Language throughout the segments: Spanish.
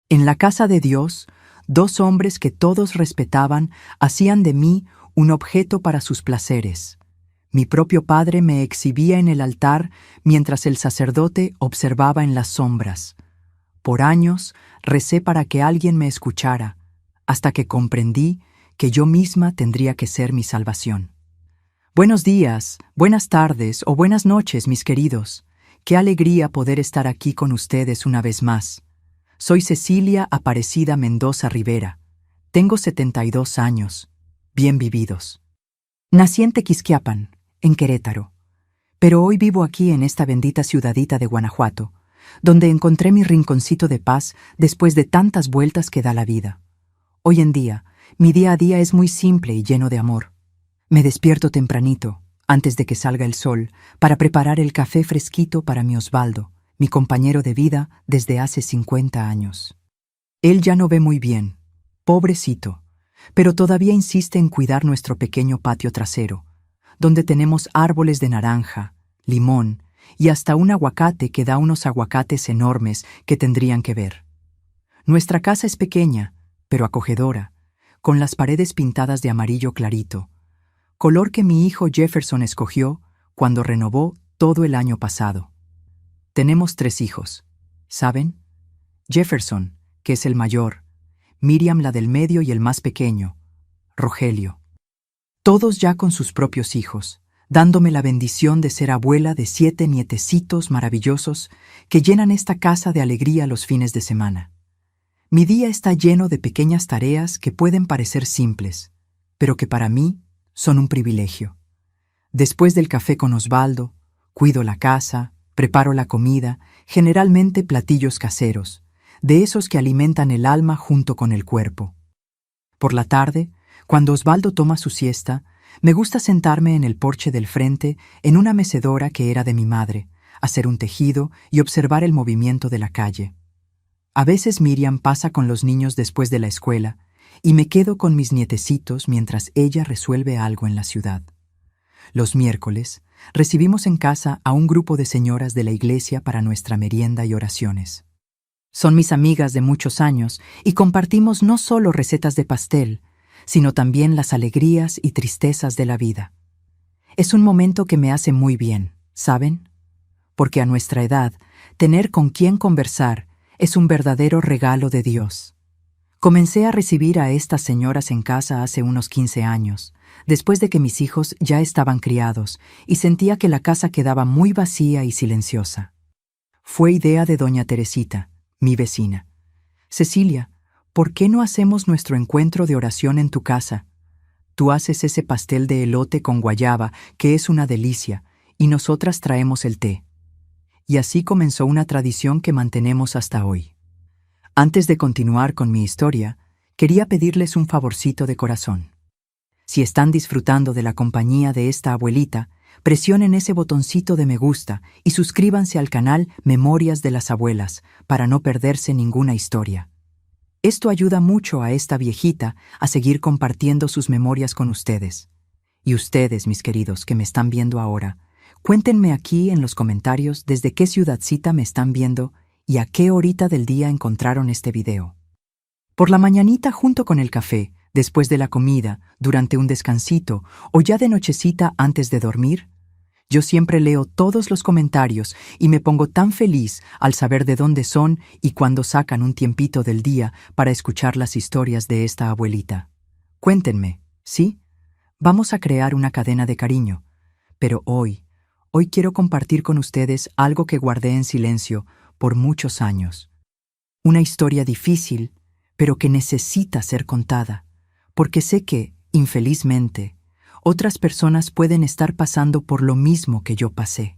En la casa de Dios, dos hombres que todos respetaban hacían de mí un objeto para sus placeres. Mi propio padre me exhibía en el altar mientras el sacerdote observaba en las sombras. Por años recé para que alguien me escuchara, hasta que comprendí que yo misma tendría que ser mi salvación. Buenos días, buenas tardes o buenas noches, mis queridos. Qué alegría poder estar aquí con ustedes una vez más. Soy Cecilia Aparecida Mendoza Rivera. Tengo 72 años, bien vividos. Nací en Tequisquiapan, en Querétaro, pero hoy vivo aquí en esta bendita ciudadita de Guanajuato, donde encontré mi rinconcito de paz después de tantas vueltas que da la vida. Hoy en día, mi día a día es muy simple y lleno de amor. Me despierto tempranito, antes de que salga el sol, para preparar el café fresquito para mi Osvaldo, mi compañero de vida desde hace 50 años. Él ya no ve muy bien, pobrecito, pero todavía insiste en cuidar nuestro pequeño patio trasero, donde tenemos árboles de naranja, limón y hasta un aguacate que da unos aguacates enormes que tendrían que ver. Nuestra casa es pequeña, pero acogedora, con las paredes pintadas de amarillo clarito, color que mi hijo Jefferson escogió cuando renovó todo el año pasado. Tenemos 3 hijos, ¿saben? Jefferson, que es el mayor, Miriam la del medio y el más pequeño, Rogelio. Todos ya con sus propios hijos, dándome la bendición de ser abuela de 7 nietecitos maravillosos que llenan esta casa de alegría los fines de semana. Mi día está lleno de pequeñas tareas que pueden parecer simples, pero que para mí son un privilegio. Después del café con Osvaldo, cuido la casa, preparo la comida, generalmente platillos caseros, de esos que alimentan el alma junto con el cuerpo. Por la tarde, cuando Osvaldo toma su siesta, me gusta sentarme en el porche del frente en una mecedora que era de mi madre, hacer un tejido y observar el movimiento de la calle. A veces Miriam pasa con los niños después de la escuela y me quedo con mis nietecitos mientras ella resuelve algo en la ciudad. Los miércoles, recibimos en casa a un grupo de señoras de la iglesia para nuestra merienda y oraciones. Son mis amigas de muchos años y compartimos no solo recetas de pastel, sino también las alegrías y tristezas de la vida. Es un momento que me hace muy bien, ¿saben? Porque a nuestra edad, tener con quién conversar es un verdadero regalo de Dios. Comencé a recibir a estas señoras en casa hace unos 15 años, después de que mis hijos ya estaban criados y sentía que la casa quedaba muy vacía y silenciosa. Fue idea de doña Teresita, mi vecina. Cecilia, ¿por qué no hacemos nuestro encuentro de oración en tu casa? Tú haces ese pastel de elote con guayaba, que es una delicia, y nosotras traemos el té. Y así comenzó una tradición que mantenemos hasta hoy. Antes de continuar con mi historia, quería pedirles un favorcito de corazón. Si están disfrutando de la compañía de esta abuelita, presionen ese botoncito de me gusta y suscríbanse al canal Memorias de las Abuelas para no perderse ninguna historia. Esto ayuda mucho a esta viejita a seguir compartiendo sus memorias con ustedes. Y ustedes, mis queridos, que me están viendo ahora, cuéntenme aquí en los comentarios desde qué ciudadcita me están viendo y a qué horita del día encontraron este video. Por la mañanita junto con el café, después de la comida, durante un descansito o ya de nochecita antes de dormir, yo siempre leo todos los comentarios y me pongo tan feliz al saber de dónde son y cuándo sacan un tiempito del día para escuchar las historias de esta abuelita. Cuéntenme, ¿sí? Vamos a crear una cadena de cariño. Pero hoy quiero compartir con ustedes algo que guardé en silencio por muchos años. Una historia difícil, pero que necesita ser contada, porque sé que, infelizmente, otras personas pueden estar pasando por lo mismo que yo pasé.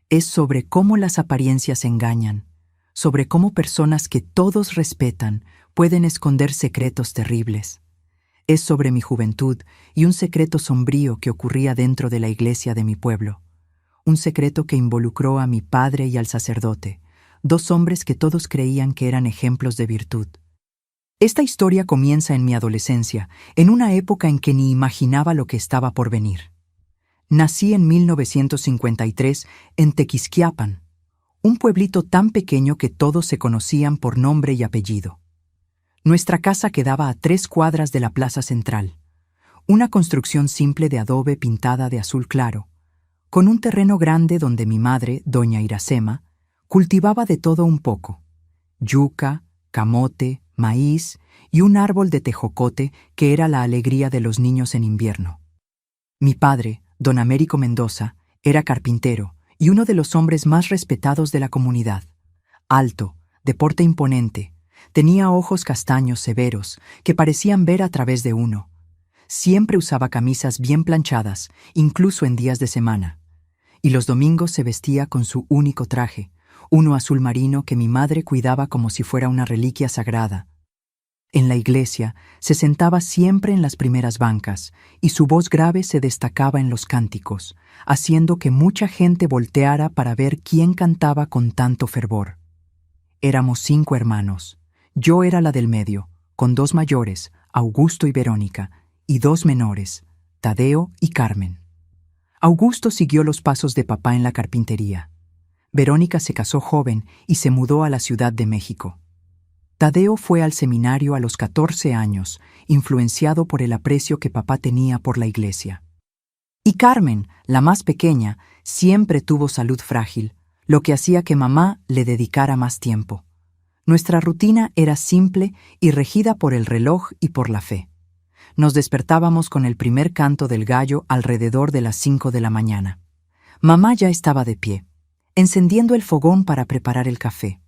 Es sobre cómo las apariencias engañan, sobre cómo personas que todos respetan pueden esconder secretos terribles. Es sobre mi juventud y un secreto sombrío que ocurría dentro de la iglesia de mi pueblo. Un secreto que involucró a mi padre y al sacerdote, 2 hombres que todos creían que eran ejemplos de virtud. Esta historia comienza en mi adolescencia, en una época en que ni imaginaba lo que estaba por venir. Nací en 1953 en Tequisquiapan, un pueblito tan pequeño que todos se conocían por nombre y apellido. Nuestra casa quedaba a 3 cuadras de la plaza central, una construcción simple de adobe pintada de azul claro, con un terreno grande donde mi madre, doña Iracema, cultivaba de todo un poco: yuca, camote, maíz y un árbol de tejocote que era la alegría de los niños en invierno. Mi padre, don Américo Mendoza, era carpintero y uno de los hombres más respetados de la comunidad. Alto, de porte imponente, tenía ojos castaños severos que parecían ver a través de uno. Siempre usaba camisas bien planchadas, incluso en días de semana. Y los domingos se vestía con su único traje, uno azul marino que mi madre cuidaba como si fuera una reliquia sagrada. En la iglesia se sentaba siempre en las primeras bancas y su voz grave se destacaba en los cánticos, haciendo que mucha gente volteara para ver quién cantaba con tanto fervor. Éramos 5 hermanos. Yo era la del medio, con 2 mayores, Augusto y Verónica, y 2 menores, Tadeo y Carmen. Augusto siguió los pasos de papá en la carpintería. Verónica se casó joven y se mudó a la Ciudad de México. Tadeo fue al seminario a los 14 años, influenciado por el aprecio que papá tenía por la iglesia. Y Carmen, la más pequeña, siempre tuvo salud frágil, lo que hacía que mamá le dedicara más tiempo. Nuestra rutina era simple y regida por el reloj y por la fe. Nos despertábamos con el primer canto del gallo alrededor de las 5 de la mañana. Mamá ya estaba de pie, encendiendo el fogón para preparar el café.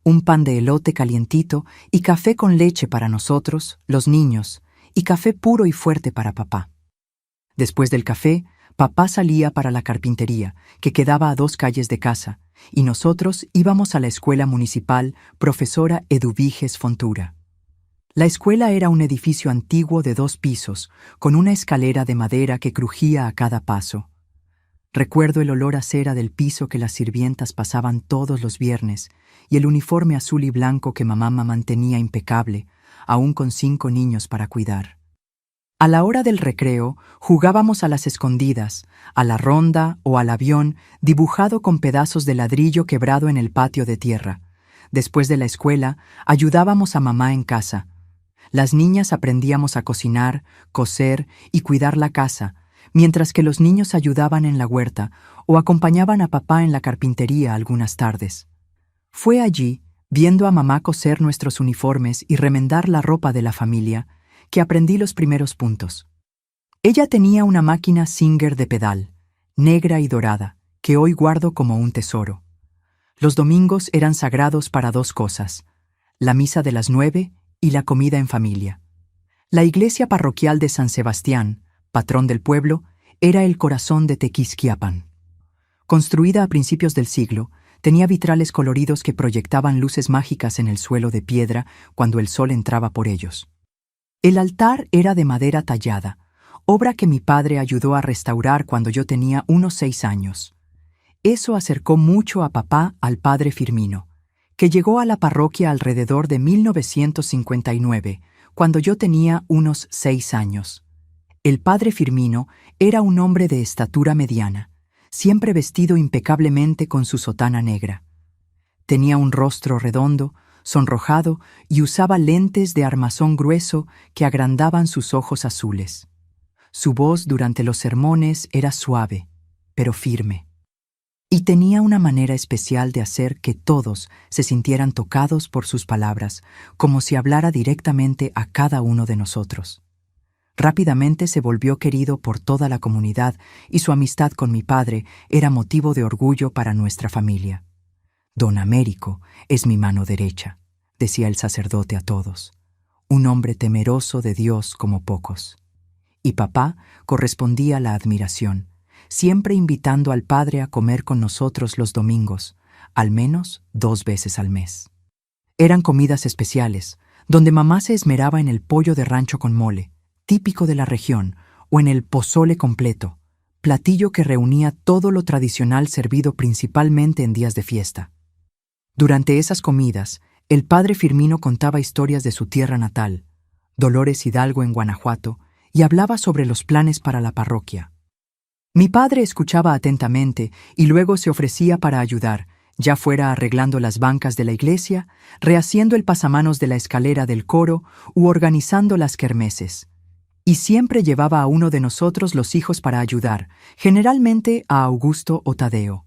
Un pan de elote calientito y café con leche para nosotros, los niños, y café puro y fuerte para papá. Después del café, papá salía para la carpintería, que quedaba a 2 calles de casa, y nosotros íbamos a la escuela municipal Profesora Eduviges Fontura. La escuela era un edificio antiguo de 2 pisos, con una escalera de madera que crujía a cada paso. Recuerdo el olor a cera del piso que las sirvientas pasaban todos los viernes y el uniforme azul y blanco que mamá mantenía impecable, aún con 5 niños para cuidar. A la hora del recreo jugábamos a las escondidas, a la ronda o al avión dibujado con pedazos de ladrillo quebrado en el patio de tierra. Después de la escuela, ayudábamos a mamá en casa. Las niñas aprendíamos a cocinar, coser y cuidar la casa, mientras que los niños ayudaban en la huerta o acompañaban a papá en la carpintería algunas tardes. Fue allí, viendo a mamá coser nuestros uniformes y remendar la ropa de la familia, que aprendí los primeros puntos. Ella tenía una máquina Singer de pedal, negra y dorada, que hoy guardo como un tesoro. Los domingos eran sagrados para 2 cosas: la misa de las 9 y la comida en familia. La iglesia parroquial de San Sebastián, patrón del pueblo, era el corazón de Tequisquiapan. Construida a principios del siglo, tenía vitrales coloridos que proyectaban luces mágicas en el suelo de piedra cuando el sol entraba por ellos. El altar era de madera tallada, obra que mi padre ayudó a restaurar cuando yo tenía unos 6 años. Eso acercó mucho a papá al padre Firmino, que llegó a la parroquia alrededor de 1959, cuando yo tenía unos 6 años. El padre Firmino era un hombre de estatura mediana, siempre vestido impecablemente con su sotana negra. Tenía un rostro redondo, sonrojado, y usaba lentes de armazón grueso que agrandaban sus ojos azules. Su voz durante los sermones era suave, pero firme. Y tenía una manera especial de hacer que todos se sintieran tocados por sus palabras, como si hablara directamente a cada uno de nosotros. Rápidamente se volvió querido por toda la comunidad y su amistad con mi padre era motivo de orgullo para nuestra familia. Don Américo es mi mano derecha, decía el sacerdote a todos, un hombre temeroso de Dios como pocos. Y papá correspondía a la admiración, siempre invitando al padre a comer con nosotros los domingos, al menos 2 veces al mes. Eran comidas especiales, donde mamá se esmeraba en el pollo de rancho con mole, típico de la región, o en el pozole completo, platillo que reunía todo lo tradicional servido principalmente en días de fiesta. Durante esas comidas, el padre Firmino contaba historias de su tierra natal, Dolores Hidalgo en Guanajuato, y hablaba sobre los planes para la parroquia. Mi padre escuchaba atentamente y luego se ofrecía para ayudar, ya fuera arreglando las bancas de la iglesia, rehaciendo el pasamanos de la escalera del coro u organizando las kermeses. Y siempre llevaba a uno de nosotros los hijos para ayudar, generalmente a Augusto o Tadeo.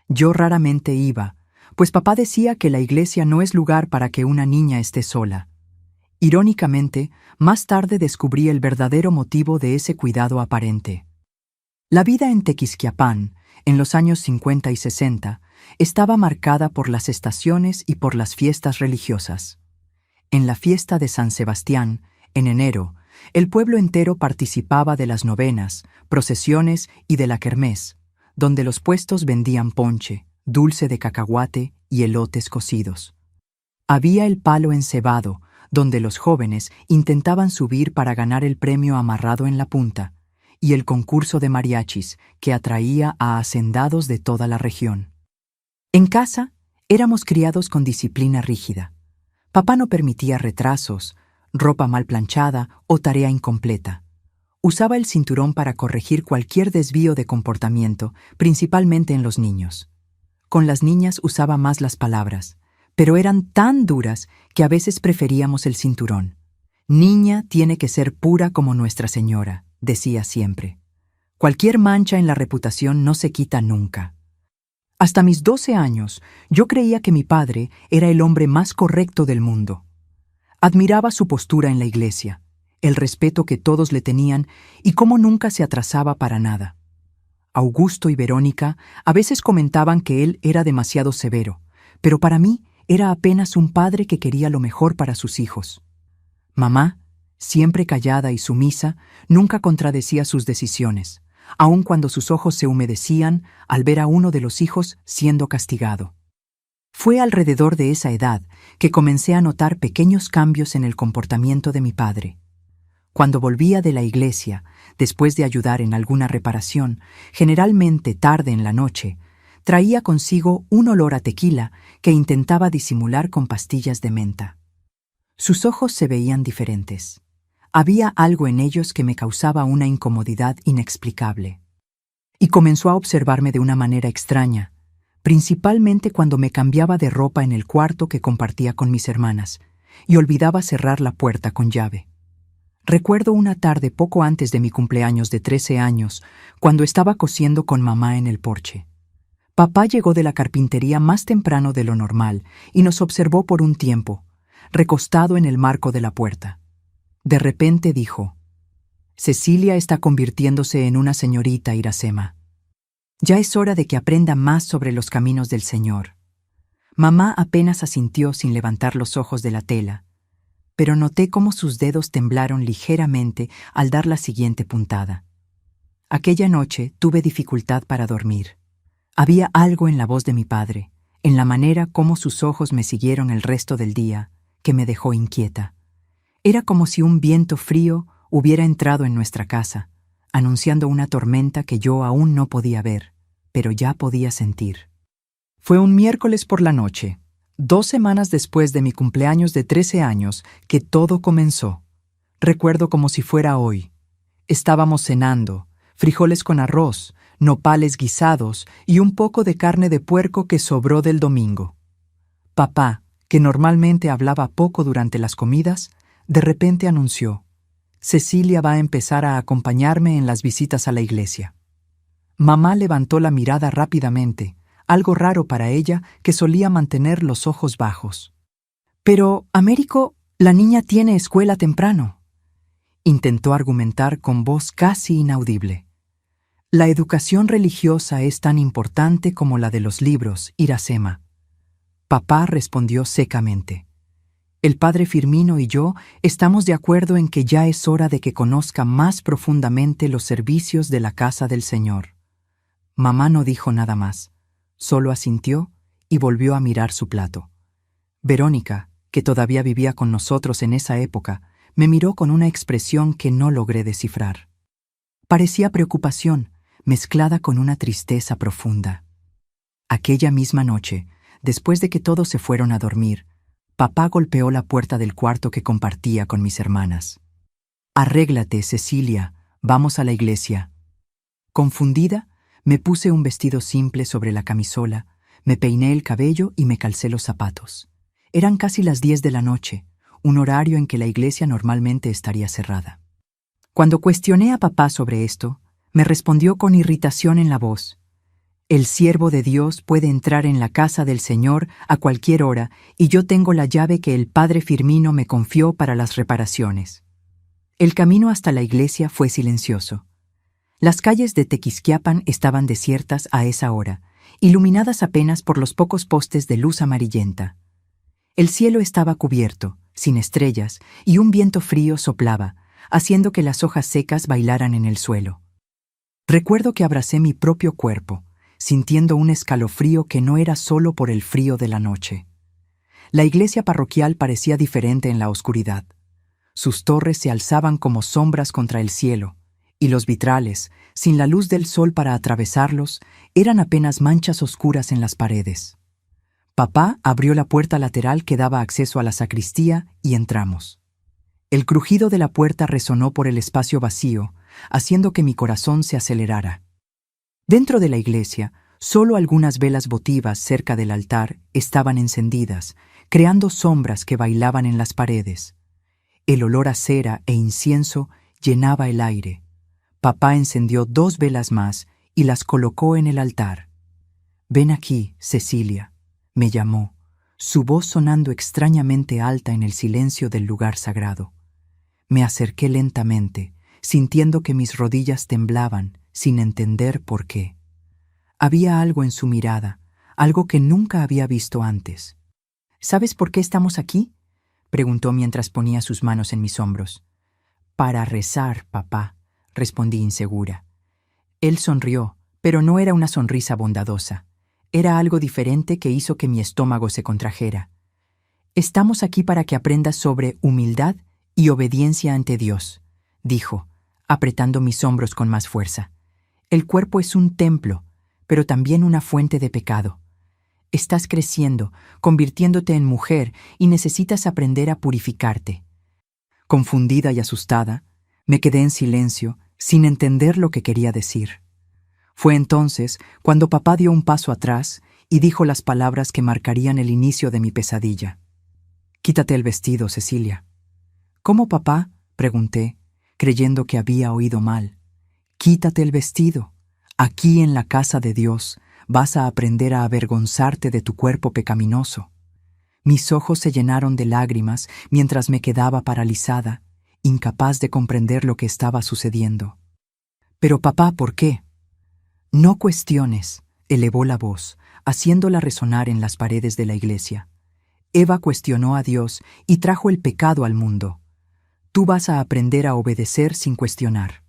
Yo raramente iba, pues papá decía que la iglesia no es lugar para que una niña esté sola. Irónicamente, más tarde descubrí el verdadero motivo de ese cuidado aparente. La vida en Tequisquiapan, en los años 50 y 60, estaba marcada por las estaciones y por las fiestas religiosas. En la fiesta de San Sebastián, en enero, el pueblo entero participaba de las novenas, procesiones y de la kermés, donde los puestos vendían ponche, dulce de cacahuate y elotes cocidos. Había el palo encebado, donde los jóvenes intentaban subir para ganar el premio amarrado en la punta, y el concurso de mariachis, que atraía a hacendados de toda la región. En casa, éramos criados con disciplina rígida. Papá no permitía retrasos, ropa mal planchada o tarea incompleta. Usaba el cinturón para corregir cualquier desvío de comportamiento, principalmente en los niños. Con las niñas usaba más las palabras, pero eran tan duras que a veces preferíamos el cinturón. Niña tiene que ser pura como Nuestra Señora, decía siempre. Cualquier mancha en la reputación no se quita nunca. Hasta mis 12 años, yo creía que mi padre era el hombre más correcto del mundo. Admiraba su postura en la iglesia, el respeto que todos le tenían y cómo nunca se atrasaba para nada. Augusto y Verónica a veces comentaban que él era demasiado severo, pero para mí era apenas un padre que quería lo mejor para sus hijos. Mamá, siempre callada y sumisa, nunca contradecía sus decisiones, aun cuando sus ojos se humedecían al ver a uno de los hijos siendo castigado. Fue alrededor de esa edad que comencé a notar pequeños cambios en el comportamiento de mi padre. Cuando volvía de la iglesia, después de ayudar en alguna reparación, generalmente tarde en la noche, traía consigo un olor a tequila que intentaba disimular con pastillas de menta. Sus ojos se veían diferentes. Había algo en ellos que me causaba una incomodidad inexplicable. Y comenzó a observarme de una manera extraña, principalmente cuando me cambiaba de ropa en el cuarto que compartía con mis hermanas, y olvidaba cerrar la puerta con llave. Recuerdo una tarde poco antes de mi cumpleaños de 13 años, cuando estaba cosiendo con mamá en el porche. Papá llegó de la carpintería más temprano de lo normal y nos observó por un tiempo, recostado en el marco de la puerta. De repente dijo: «Cecilia está convirtiéndose en una señorita, Iracema. Ya es hora de que aprenda más sobre los caminos del Señor». Mamá apenas asintió sin levantar los ojos de la tela, pero noté cómo sus dedos temblaron ligeramente al dar la siguiente puntada. Aquella noche tuve dificultad para dormir. Había algo en la voz de mi padre, en la manera como sus ojos me siguieron el resto del día, que me dejó inquieta. Era como si un viento frío hubiera entrado en nuestra casa, anunciando una tormenta que yo aún no podía ver, pero ya podía sentir. Fue un miércoles por la noche, 2 semanas después de mi cumpleaños de 13 años, que todo comenzó. Recuerdo como si fuera hoy. Estábamos cenando, frijoles con arroz, nopales guisados y un poco de carne de puerco que sobró del domingo. Papá, que normalmente hablaba poco durante las comidas, de repente anunció: «Cecilia va a empezar a acompañarme en las visitas a la iglesia». Mamá levantó la mirada rápidamente, algo raro para ella que solía mantener los ojos bajos. «Pero, Américo, la niña tiene escuela temprano», intentó argumentar con voz casi inaudible. «La educación religiosa es tan importante como la de los libros, Iracema». Papá respondió secamente: «El padre Firmino y yo estamos de acuerdo en que ya es hora de que conozca más profundamente los servicios de la casa del Señor». Mamá no dijo nada más, solo asintió y volvió a mirar su plato. Verónica, que todavía vivía con nosotros en esa época, me miró con una expresión que no logré descifrar. Parecía preocupación, mezclada con una tristeza profunda. Aquella misma noche, después de que todos se fueron a dormir, papá golpeó la puerta del cuarto que compartía con mis hermanas. «Arréglate, Cecilia, vamos a la iglesia». Confundida, me puse un vestido simple sobre la camisola, Me peiné el cabello y me calcé los zapatos. Eran casi las 10 de la noche, un horario en que la iglesia normalmente estaría cerrada. Cuando cuestioné a papá sobre esto, me respondió con irritación en la voz: «El siervo de Dios puede entrar en la casa del Señor a cualquier hora y yo tengo la llave que el padre Firmino me confió para las reparaciones». El camino hasta la iglesia fue silencioso. Las calles de Tequisquiapan estaban desiertas a esa hora, iluminadas apenas por los pocos postes de luz amarillenta. El cielo estaba cubierto, sin estrellas, y un viento frío soplaba, haciendo que las hojas secas bailaran en el suelo. Recuerdo que abracé mi propio cuerpo, sintiendo un escalofrío que no era solo por el frío de la noche. La iglesia parroquial parecía diferente en la oscuridad. Sus torres se alzaban como sombras contra el cielo, y los vitrales, sin la luz del sol para atravesarlos, eran apenas manchas oscuras en las paredes. Papá abrió la puerta lateral que daba acceso a la sacristía y entramos. El crujido de la puerta resonó por el espacio vacío, haciendo que mi corazón se acelerara. Dentro de la iglesia, solo algunas velas votivas cerca del altar estaban encendidas, creando sombras que bailaban en las paredes. El olor a cera e incienso llenaba el aire. Papá encendió 2 velas más y las colocó en el altar. «Ven aquí, Cecilia», me llamó, su voz sonando extrañamente alta en el silencio del lugar sagrado. Me acerqué lentamente, sintiendo que mis rodillas temblaban, sin entender por qué. Había algo en su mirada, algo que nunca había visto antes. «¿Sabes por qué estamos aquí?», preguntó mientras ponía sus manos en mis hombros. «Para rezar, papá», respondí insegura. Él sonrió, pero no era una sonrisa bondadosa. Era algo diferente que hizo que mi estómago se contrajera. «Estamos aquí para que aprendas sobre humildad y obediencia ante Dios», dijo, apretando mis hombros con más fuerza. «El cuerpo es un templo, pero también una fuente de pecado. Estás creciendo, convirtiéndote en mujer y necesitas aprender a purificarte». Confundida y asustada, me quedé en silencio, sin entender lo que quería decir. Fue entonces cuando papá dio un paso atrás y dijo las palabras que marcarían el inicio de mi pesadilla. «Quítate el vestido, Cecilia». «¿Cómo, papá?», pregunté, creyendo que había oído mal. «Quítate el vestido. Aquí en la casa de Dios vas a aprender a avergonzarte de tu cuerpo pecaminoso». Mis ojos se llenaron de lágrimas mientras me quedaba paralizada, incapaz de comprender lo que estaba sucediendo. «Pero papá, ¿por qué?». «No cuestiones», elevó la voz, haciéndola resonar en las paredes de la iglesia. «Eva cuestionó a Dios y trajo el pecado al mundo. Tú vas a aprender a obedecer sin cuestionar».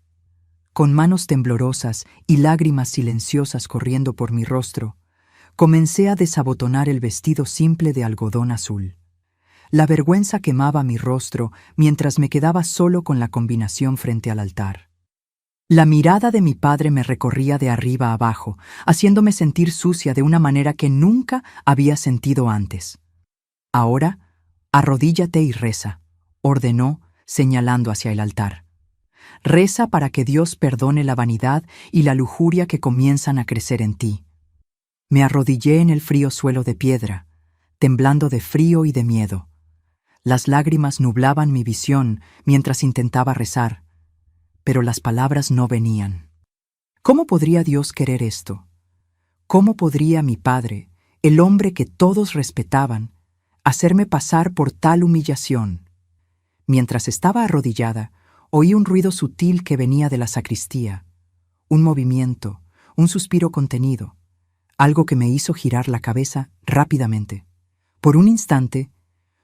Con manos temblorosas y lágrimas silenciosas corriendo por mi rostro, comencé a desabotonar el vestido simple de algodón azul. La vergüenza quemaba mi rostro mientras me quedaba solo con la combinación frente al altar. La mirada de mi padre me recorría de arriba a abajo, haciéndome sentir sucia de una manera que nunca había sentido antes. «Ahora, arrodíllate y reza», ordenó, señalando hacia el altar. «Reza para que Dios perdone la vanidad y la lujuria que comienzan a crecer en ti». Me arrodillé en el frío suelo de piedra, temblando de frío y de miedo. Las lágrimas nublaban mi visión mientras intentaba rezar, pero las palabras no venían. ¿Cómo podría Dios querer esto? ¿Cómo podría mi padre, el hombre que todos respetaban, hacerme pasar por tal humillación? Mientras estaba arrodillada, oí un ruido sutil que venía de la sacristía, un movimiento, un suspiro contenido, algo que me hizo girar la cabeza rápidamente. Por un instante,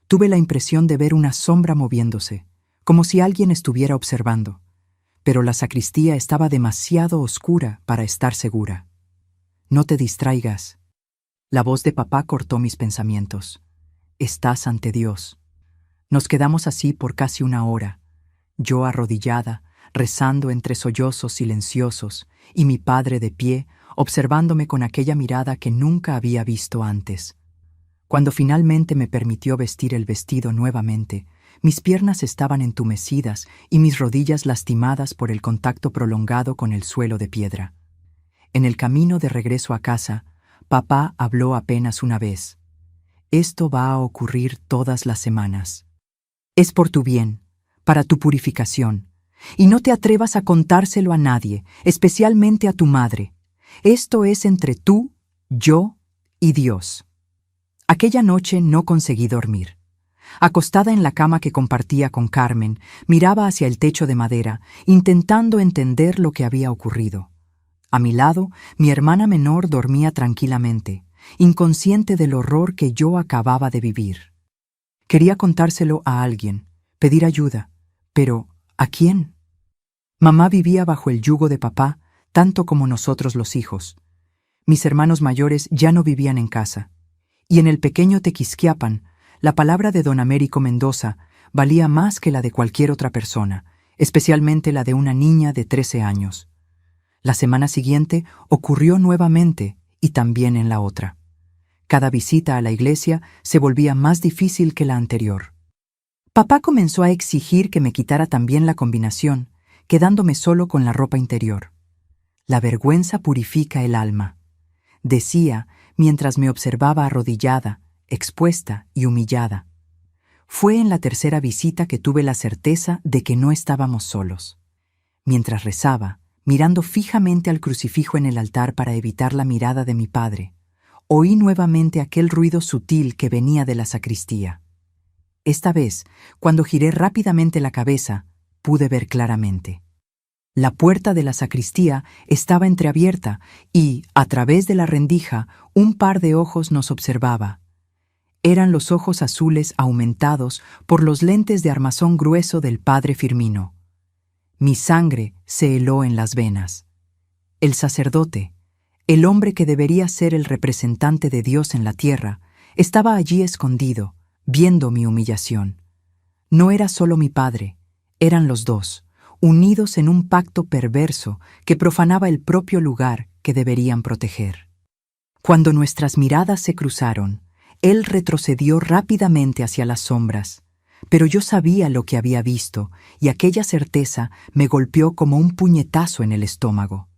tuve la impresión de ver una sombra moviéndose, como si alguien estuviera observando, pero la sacristía estaba demasiado oscura para estar segura. «No te distraigas». La voz de papá cortó mis pensamientos. «Estás ante Dios». Nos quedamos así por casi una hora, yo arrodillada, rezando entre sollozos silenciosos, y mi padre de pie, observándome con aquella mirada que nunca había visto antes. Cuando finalmente me permitió vestir el vestido nuevamente, mis piernas estaban entumecidas y mis rodillas lastimadas por el contacto prolongado con el suelo de piedra. En el camino de regreso a casa, Papá habló apenas una vez. Esto va a ocurrir todas las semanas. Es por tu bien, para tu purificación. Y no te atrevas a contárselo a nadie, especialmente a tu madre. Esto es entre tú, yo y Dios. Aquella noche no conseguí dormir. Acostada en la cama que compartía con Carmen, miraba hacia el techo de madera, intentando entender lo que había ocurrido. A mi lado, mi hermana menor dormía tranquilamente, inconsciente del horror que yo acababa de vivir. Quería contárselo a alguien, pedir ayuda, pero ¿a quién? Mamá vivía bajo el yugo de papá, tanto como nosotros los hijos. Mis hermanos mayores ya no vivían en casa, y en el pequeño Tequisquiapan, la palabra de don Américo Mendoza valía más que la de cualquier otra persona, especialmente la de una niña de 13 años. La semana siguiente ocurrió nuevamente y también en la otra. Cada visita a la iglesia se volvía más difícil que la anterior. Papá comenzó a exigir que me quitara también la combinación, quedándome solo con la ropa interior. La vergüenza purifica el alma, decía mientras me observaba arrodillada, expuesta y humillada. Fue en la tercera visita que tuve la certeza de que no estábamos solos. Mientras rezaba, mirando fijamente al crucifijo en el altar para evitar la mirada de mi padre, oí nuevamente aquel ruido sutil que venía de la sacristía. Esta vez, cuando giré rápidamente la cabeza, pude ver claramente. La puerta de la sacristía estaba entreabierta y, a través de la rendija, un par de ojos nos observaba. Eran los ojos azules aumentados por los lentes de armazón grueso del padre Firmino. Mi sangre se heló en las venas. El sacerdote, el hombre que debería ser el representante de Dios en la tierra, estaba allí escondido, viendo mi humillación. No era solo mi padre, eran los dos, unidos en un pacto perverso que profanaba el propio lugar que deberían proteger. Cuando nuestras miradas se cruzaron, él retrocedió rápidamente hacia las sombras, pero yo sabía lo que había visto y aquella certeza me golpeó como un puñetazo en el estómago.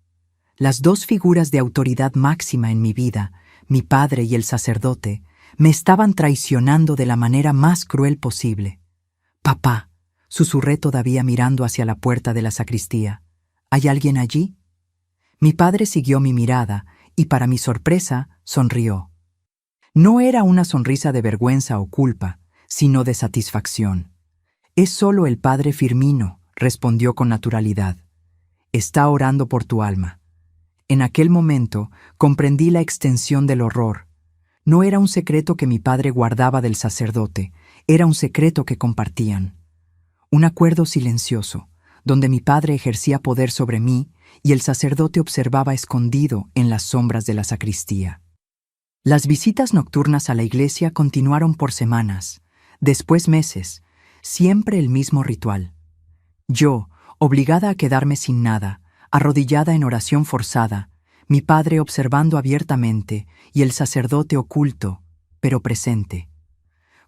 Las dos figuras de autoridad máxima en mi vida, mi padre y el sacerdote, me estaban traicionando de la manera más cruel posible. «Papá», susurré todavía mirando hacia la puerta de la sacristía. «¿Hay alguien allí?» Mi padre siguió mi mirada y, para mi sorpresa, sonrió. No era una sonrisa de vergüenza o culpa, sino de satisfacción. «Es solo el padre Firmino», respondió con naturalidad. «Está orando por tu alma». En aquel momento comprendí la extensión del horror. No era un secreto que mi padre guardaba del sacerdote, era un secreto que compartían. Un acuerdo silencioso, donde mi padre ejercía poder sobre mí y el sacerdote observaba escondido en las sombras de la sacristía. Las visitas nocturnas a la iglesia continuaron por semanas, después meses, siempre el mismo ritual. Yo, obligada a quedarme sin nada, arrodillada en oración forzada, mi padre observando abiertamente y el sacerdote oculto, pero presente.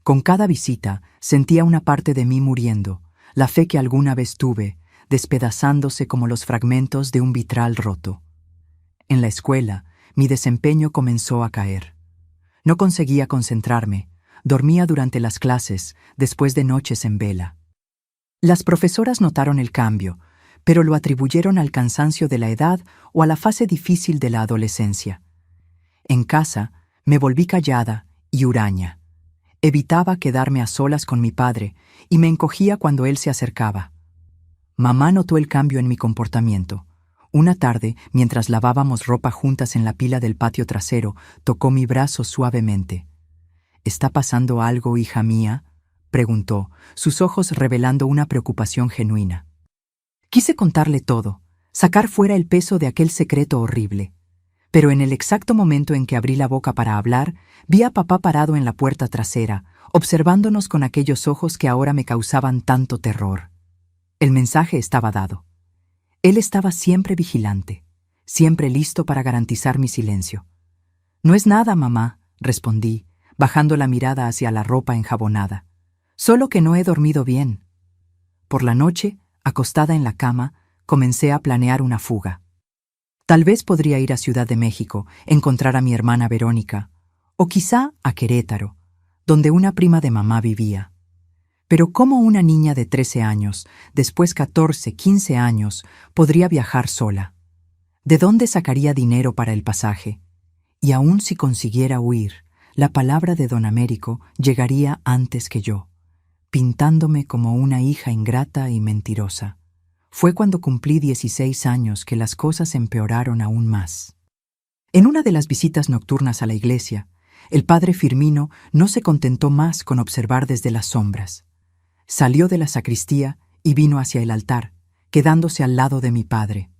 Con cada visita sentía una parte de mí muriendo, la fe que alguna vez tuve, despedazándose como los fragmentos de un vitral roto. En la escuela, mi desempeño comenzó a caer. No conseguía concentrarme, dormía durante las clases, después de noches en vela. Las profesoras notaron el cambio, pero lo atribuyeron al cansancio de la edad o a la fase difícil de la adolescencia. En casa, me volví callada y huraña. Evitaba quedarme a solas con mi padre y me encogía cuando él se acercaba. Mamá notó el cambio en mi comportamiento. Una tarde, mientras lavábamos ropa juntas en la pila del patio trasero, tocó mi brazo suavemente. «¿Está pasando algo, hija mía?», preguntó, sus ojos revelando una preocupación genuina. Quise contarle todo, sacar fuera el peso de aquel secreto horrible. Pero en el exacto momento en que abrí la boca para hablar, vi a papá parado en la puerta trasera, observándonos con aquellos ojos que ahora me causaban tanto terror. El mensaje estaba dado. Él estaba siempre vigilante, siempre listo para garantizar mi silencio. «No es nada, mamá», respondí, bajando la mirada hacia la ropa enjabonada. «Solo que no he dormido bien». Por la noche, acostada en la cama, comencé a planear una fuga. Tal vez podría ir a Ciudad de México, encontrar a mi hermana Verónica, o quizá a Querétaro, donde una prima de mamá vivía. Pero ¿cómo una niña de 13 años, después 14, 15 años, podría viajar sola? ¿De dónde sacaría dinero para el pasaje? Y aun si consiguiera huir, la palabra de don Américo llegaría antes que yo, pintándome como una hija ingrata y mentirosa. Fue cuando cumplí 16 años que las cosas empeoraron aún más. En una de las visitas nocturnas a la iglesia, el padre Firmino no se contentó más con observar desde las sombras. Salió de la sacristía y vino hacia el altar, quedándose al lado de mi padre.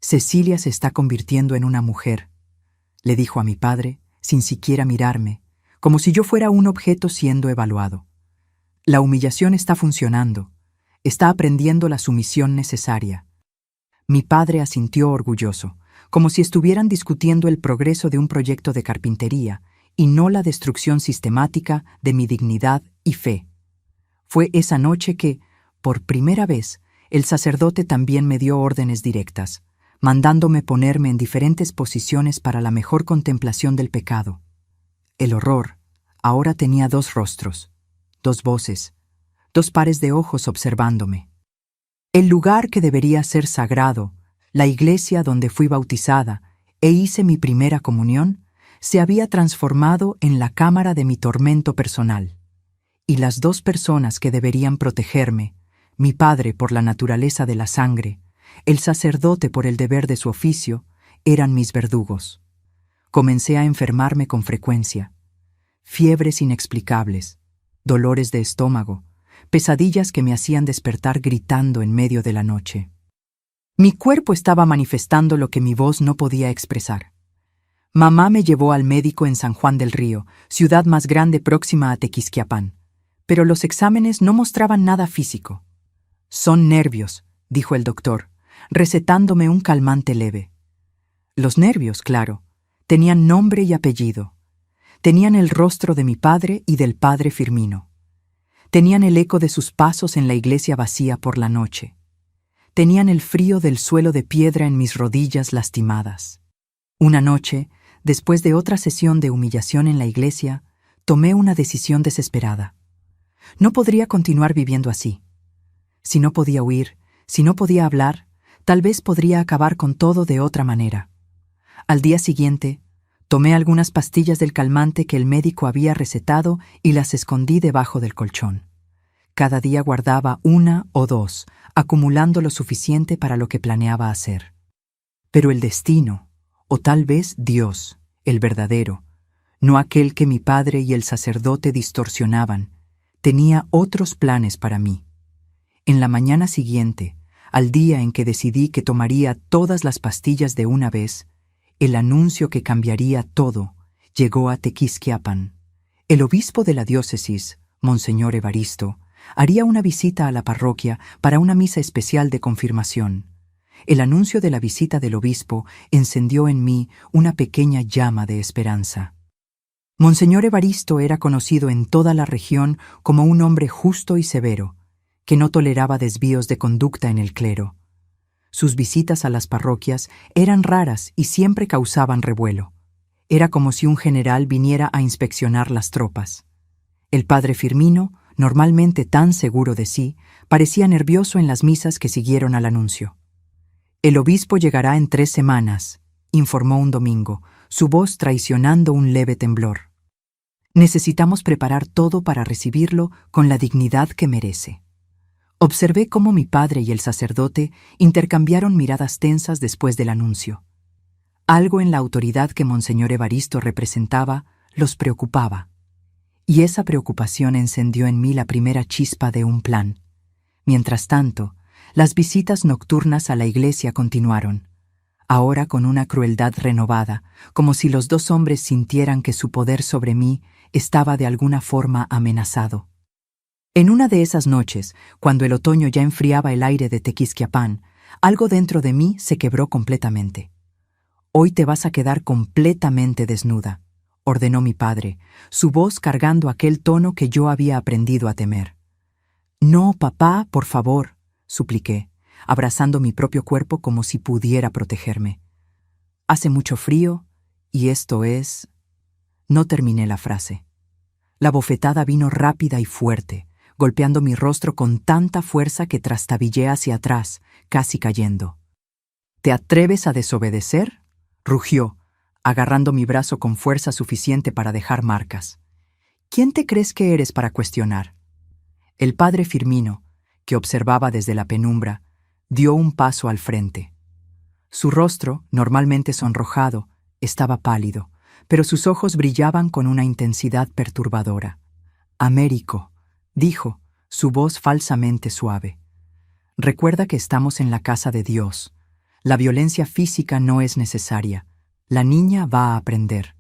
«Cecilia se está convirtiendo en una mujer», le dijo a mi padre, sin siquiera mirarme, como si yo fuera un objeto siendo evaluado. «La humillación está funcionando. Está aprendiendo la sumisión necesaria». Mi padre asintió orgulloso, como si estuvieran discutiendo el progreso de un proyecto de carpintería y no la destrucción sistemática de mi dignidad y fe. Fue esa noche que, por primera vez, el sacerdote también me dio órdenes directas, mandándome ponerme en diferentes posiciones para la mejor contemplación del pecado. El horror ahora tenía dos rostros, dos voces, dos pares de ojos observándome. El lugar que debería ser sagrado, la iglesia donde fui bautizada e hice mi primera comunión, se había transformado en la cámara de mi tormento personal. Y las dos personas que deberían protegerme, mi padre por la naturaleza de la sangre, el sacerdote por el deber de su oficio, eran mis verdugos. Comencé a enfermarme con frecuencia. Fiebres inexplicables, dolores de estómago, pesadillas que me hacían despertar gritando en medio de la noche. Mi cuerpo estaba manifestando lo que mi voz no podía expresar. Mamá me llevó al médico en San Juan del Río, ciudad más grande próxima a Tequisquiapan, pero los exámenes no mostraban nada físico. «Son nervios», dijo el doctor, recetándome un calmante leve. Los nervios, claro, tenían nombre y apellido. Tenían el rostro de mi padre y del padre Firmino. Tenían el eco de sus pasos en la iglesia vacía por la noche. Tenían el frío del suelo de piedra en mis rodillas lastimadas. Una noche, después de otra sesión de humillación en la iglesia, tomé una decisión desesperada. No podría continuar viviendo así. Si no podía huir, si no podía hablar, tal vez podría acabar con todo de otra manera. Al día siguiente, tomé algunas pastillas del calmante que el médico había recetado y las escondí debajo del colchón. Cada día guardaba una o dos, acumulando lo suficiente para lo que planeaba hacer. Pero el destino, o tal vez Dios, el verdadero, no aquel que mi padre y el sacerdote distorsionaban, tenía otros planes para mí. En la mañana siguiente, al día en que decidí que tomaría todas las pastillas de una vez, el anuncio que cambiaría todo llegó a Tequisquiapan. El obispo de la diócesis, Monseñor Evaristo, haría una visita a la parroquia para una misa especial de confirmación. El anuncio de la visita del obispo encendió en mí una pequeña llama de esperanza. Monseñor Evaristo era conocido en toda la región como un hombre justo y severo, que no toleraba desvíos de conducta en el clero. Sus visitas a las parroquias eran raras y siempre causaban revuelo. Era como si un general viniera a inspeccionar las tropas. El padre Firmino, normalmente tan seguro de sí, parecía nervioso en las misas que siguieron al anuncio. «El obispo llegará en 3 semanas», informó un domingo, su voz traicionando un leve temblor. «Necesitamos preparar todo para recibirlo con la dignidad que merece». Observé cómo mi padre y el sacerdote intercambiaron miradas tensas después del anuncio. Algo en la autoridad que Monseñor Evaristo representaba los preocupaba, y esa preocupación encendió en mí la primera chispa de un plan. Mientras tanto, las visitas nocturnas a la iglesia continuaron, ahora con una crueldad renovada, como si los dos hombres sintieran que su poder sobre mí estaba de alguna forma amenazado. En una de esas noches, cuando el otoño ya enfriaba el aire de Tequisquiapan, algo dentro de mí se quebró completamente. «Hoy te vas a quedar completamente desnuda», ordenó mi padre, su voz cargando aquel tono que yo había aprendido a temer. «No, papá, por favor», supliqué, abrazando mi propio cuerpo como si pudiera protegerme. Hace mucho frío, y esto es... No terminé la frase. La bofetada vino rápida y fuerte, golpeando mi rostro con tanta fuerza que trastabillé hacia atrás, casi cayendo. ¿Te atreves a desobedecer?, rugió, agarrando mi brazo con fuerza suficiente para dejar marcas. ¿Quién te crees que eres para cuestionar? El padre Firmino, que observaba desde la penumbra, dio un paso al frente. Su rostro, normalmente sonrojado, estaba pálido, pero sus ojos brillaban con una intensidad perturbadora. «Américo», dijo, su voz falsamente suave. «Recuerda que estamos en la casa de Dios. La violencia física no es necesaria. La niña va a aprender».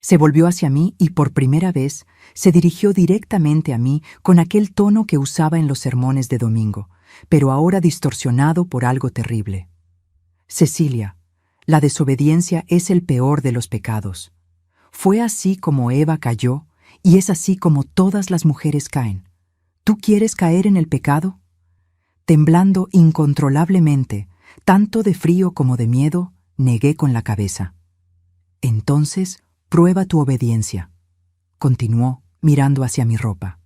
Se volvió hacia mí y por primera vez se dirigió directamente a mí con aquel tono que usaba en los sermones de domingo, pero ahora distorsionado por algo terrible. «Cecilia, la desobediencia es el peor de los pecados. Fue así como Eva cayó y es así como todas las mujeres caen. ¿Tú quieres caer en el pecado?». Temblando incontrolablemente, tanto de frío como de miedo, negué con la cabeza. «Entonces, prueba tu obediencia», continuó, mirando hacia mi ropa.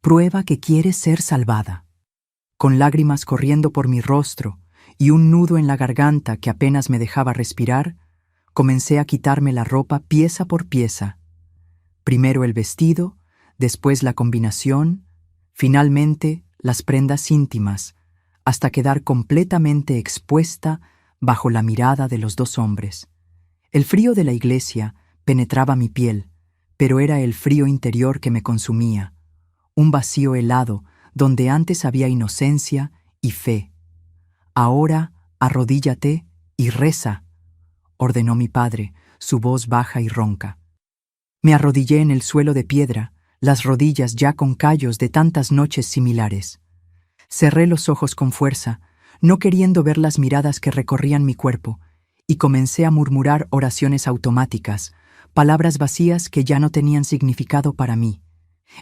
«Prueba que quieres ser salvada». Con lágrimas corriendo por mi rostro y un nudo en la garganta que apenas me dejaba respirar, comencé a quitarme la ropa pieza por pieza. Primero el vestido, después la combinación, finalmente las prendas íntimas, hasta quedar completamente expuesta bajo la mirada de los dos hombres. El frío de la iglesia penetraba mi piel, pero era el frío interior que me consumía, un vacío helado donde antes había inocencia y fe. «Ahora arrodíllate y reza», ordenó mi padre, su voz baja y ronca. Me arrodillé en el suelo de piedra, las rodillas ya con callos de tantas noches similares. Cerré los ojos con fuerza, no queriendo ver las miradas que recorrían mi cuerpo, y comencé a murmurar oraciones automáticas, palabras vacías que ya no tenían significado para mí.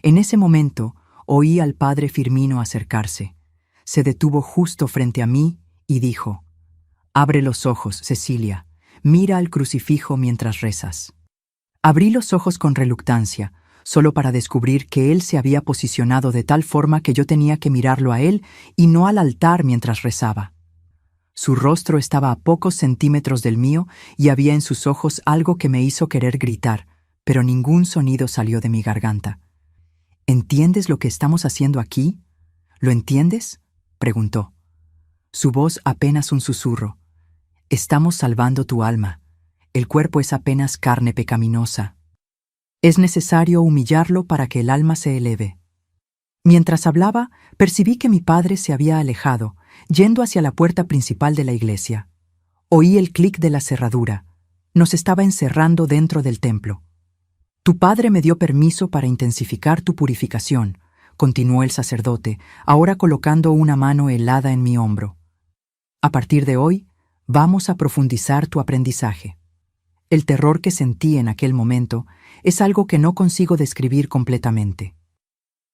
En ese momento oí al padre Firmino acercarse. Se detuvo justo frente a mí y dijo: «Abre los ojos, Cecilia, mira al crucifijo mientras rezas». Abrí los ojos con reluctancia, solo para descubrir que él se había posicionado de tal forma que yo tenía que mirarlo a él y no al altar mientras rezaba. Su rostro estaba a pocos centímetros del mío y había en sus ojos algo que me hizo querer gritar, pero ningún sonido salió de mi garganta. «¿Entiendes lo que estamos haciendo aquí? ¿Lo entiendes?», preguntó. Su voz apenas un susurro. «Estamos salvando tu alma. El cuerpo es apenas carne pecaminosa. Es necesario humillarlo para que el alma se eleve». Mientras hablaba, percibí que mi padre se había alejado, yendo hacia la puerta principal de la iglesia. Oí el clic de la cerradura. Nos estaba encerrando dentro del templo. «Tu padre me dio permiso para intensificar tu purificación», continuó el sacerdote, ahora colocando una mano helada en mi hombro. «A partir de hoy, vamos a profundizar tu aprendizaje». El terror que sentí en aquel momento es algo que no consigo describir completamente.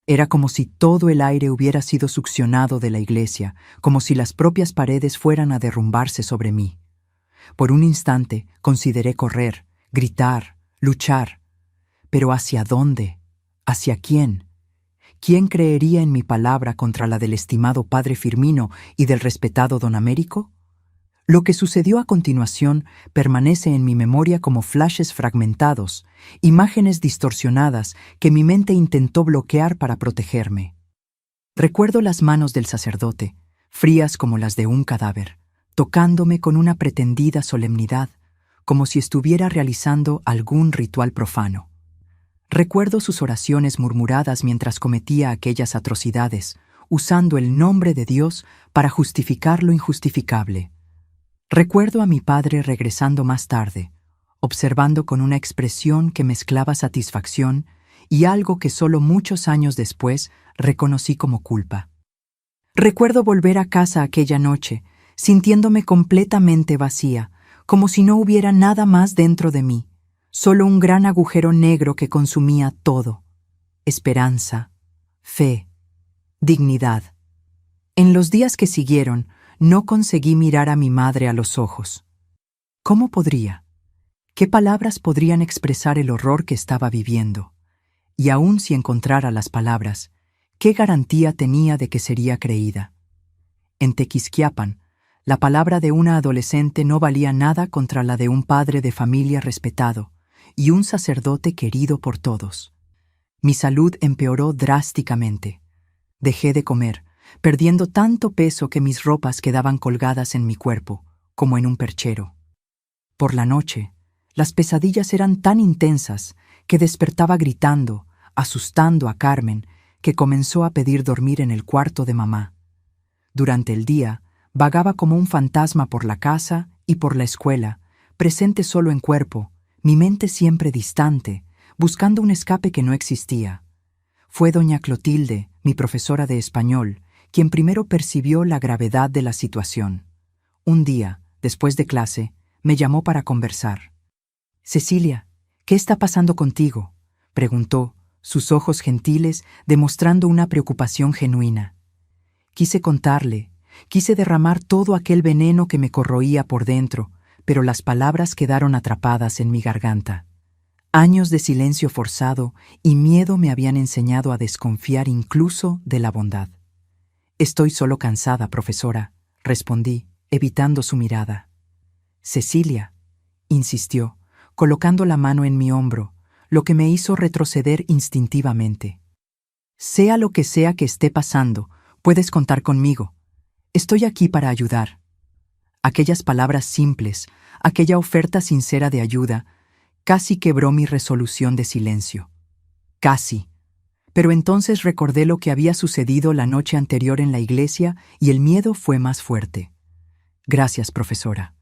Era como si todo el aire hubiera sido succionado de la iglesia, como si las propias paredes fueran a derrumbarse sobre mí. Por un instante consideré correr, gritar, luchar. ¿Pero hacia dónde? ¿Hacia quién? ¿Quién creería en mi palabra contra la del estimado padre Firmino y del respetado don Américo? Lo que sucedió a continuación permanece en mi memoria como flashes fragmentados, imágenes distorsionadas que mi mente intentó bloquear para protegerme. Recuerdo las manos del sacerdote, frías como las de un cadáver, tocándome con una pretendida solemnidad, como si estuviera realizando algún ritual profano. Recuerdo sus oraciones murmuradas mientras cometía aquellas atrocidades, usando el nombre de Dios para justificar lo injustificable. Recuerdo a mi padre regresando más tarde, observando con una expresión que mezclaba satisfacción y algo que solo muchos años después reconocí como culpa. Recuerdo volver a casa aquella noche, sintiéndome completamente vacía, como si no hubiera nada más dentro de mí, solo un gran agujero negro que consumía todo: esperanza, fe, dignidad. En los días que siguieron, no conseguí mirar a mi madre a los ojos. ¿Cómo podría? ¿Qué palabras podrían expresar el horror que estaba viviendo? Y aun si encontrara las palabras, ¿qué garantía tenía de que sería creída? En Tequisquiapan, la palabra de una adolescente no valía nada contra la de un padre de familia respetado y un sacerdote querido por todos. Mi salud empeoró drásticamente. Dejé de comer, perdiendo tanto peso que mis ropas quedaban colgadas en mi cuerpo, como en un perchero. Por la noche, las pesadillas eran tan intensas que despertaba gritando, asustando a Carmen, que comenzó a pedir dormir en el cuarto de mamá. Durante el día, vagaba como un fantasma por la casa y por la escuela, presente solo en cuerpo, mi mente siempre distante, buscando un escape que no existía. Fue doña Clotilde, mi profesora de español, quien primero percibió la gravedad de la situación. Un día, después de clase, me llamó para conversar. «Cecilia, ¿qué está pasando contigo?», preguntó, sus ojos gentiles demostrando una preocupación genuina. Quise contarle, quise derramar todo aquel veneno que me corroía por dentro, pero las palabras quedaron atrapadas en mi garganta. Años de silencio forzado y miedo me habían enseñado a desconfiar incluso de la bondad. «Estoy solo cansada, profesora», respondí, evitando su mirada. «Cecilia», insistió, colocando la mano en mi hombro, lo que me hizo retroceder instintivamente. «Sea lo que sea que esté pasando, puedes contar conmigo. Estoy aquí para ayudar». Aquellas palabras simples, aquella oferta sincera de ayuda, casi quebró mi resolución de silencio. Casi. Pero entonces recordé lo que había sucedido la noche anterior en la iglesia y el miedo fue más fuerte. «Gracias, profesora»,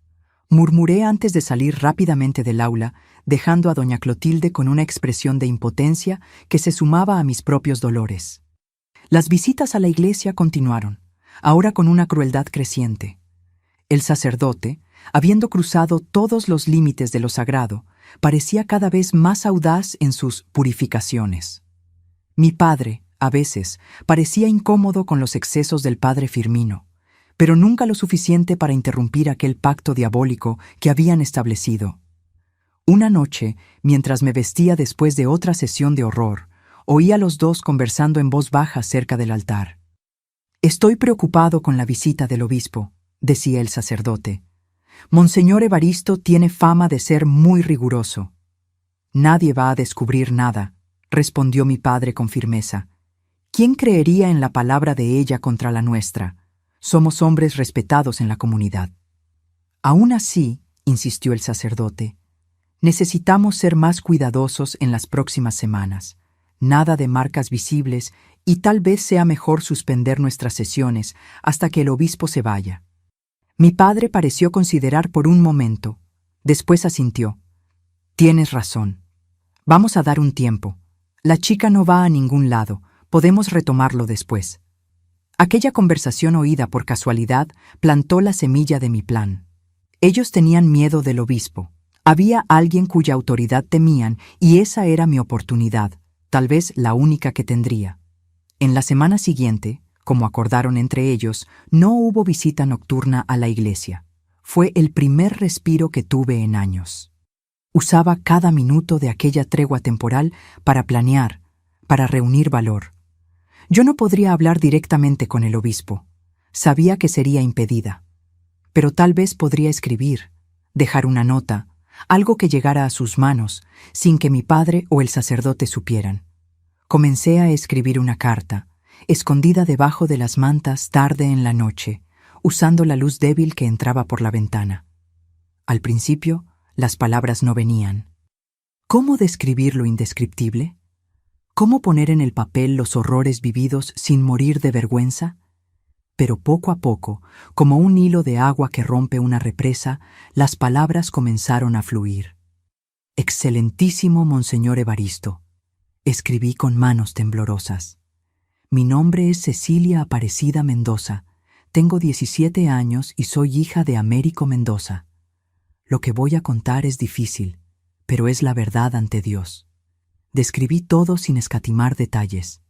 murmuré antes de salir rápidamente del aula, dejando a doña Clotilde con una expresión de impotencia que se sumaba a mis propios dolores. Las visitas a la iglesia continuaron, ahora con una crueldad creciente. El sacerdote, habiendo cruzado todos los límites de lo sagrado, parecía cada vez más audaz en sus purificaciones. Mi padre, a veces, parecía incómodo con los excesos del padre Firmino, pero nunca lo suficiente para interrumpir aquel pacto diabólico que habían establecido. Una noche, mientras me vestía después de otra sesión de horror, oí a los dos conversando en voz baja cerca del altar. «Estoy preocupado con la visita del obispo», decía el sacerdote. «Monseñor Evaristo tiene fama de ser muy riguroso». «Nadie va a descubrir nada», respondió mi padre con firmeza. «¿Quién creería en la palabra de ella contra la nuestra? Somos hombres respetados en la comunidad». «Aún así», insistió el sacerdote, «necesitamos ser más cuidadosos en las próximas semanas. Nada de marcas visibles y tal vez sea mejor suspender nuestras sesiones hasta que el obispo se vaya». Mi padre pareció considerar por un momento. Después asintió. «Tienes razón. Vamos a dar un tiempo. La chica no va a ningún lado. Podemos retomarlo después». Aquella conversación oída por casualidad plantó la semilla de mi plan. Ellos tenían miedo del obispo. Había alguien cuya autoridad temían y esa era mi oportunidad, tal vez la única que tendría. En la semana siguiente, como acordaron entre ellos, no hubo visita nocturna a la iglesia. Fue el primer respiro que tuve en años. Usaba cada minuto de aquella tregua temporal para planear, para reunir valor. Yo no podría hablar directamente con el obispo. Sabía que sería impedida. Pero tal vez podría escribir, dejar una nota, algo que llegara a sus manos, sin que mi padre o el sacerdote supieran. Comencé a escribir una carta, escondida debajo de las mantas tarde en la noche, usando la luz débil que entraba por la ventana. Al principio, las palabras no venían. ¿Cómo describir lo indescriptible? ¿Cómo poner en el papel los horrores vividos sin morir de vergüenza? Pero poco a poco, como un hilo de agua que rompe una represa, las palabras comenzaron a fluir. «Excelentísimo Monseñor Evaristo», escribí con manos temblorosas. «Mi nombre es Cecilia Aparecida Mendoza. Tengo 17 años y soy hija de Américo Mendoza. Lo que voy a contar es difícil, pero es la verdad ante Dios». Describí todo sin escatimar detalles.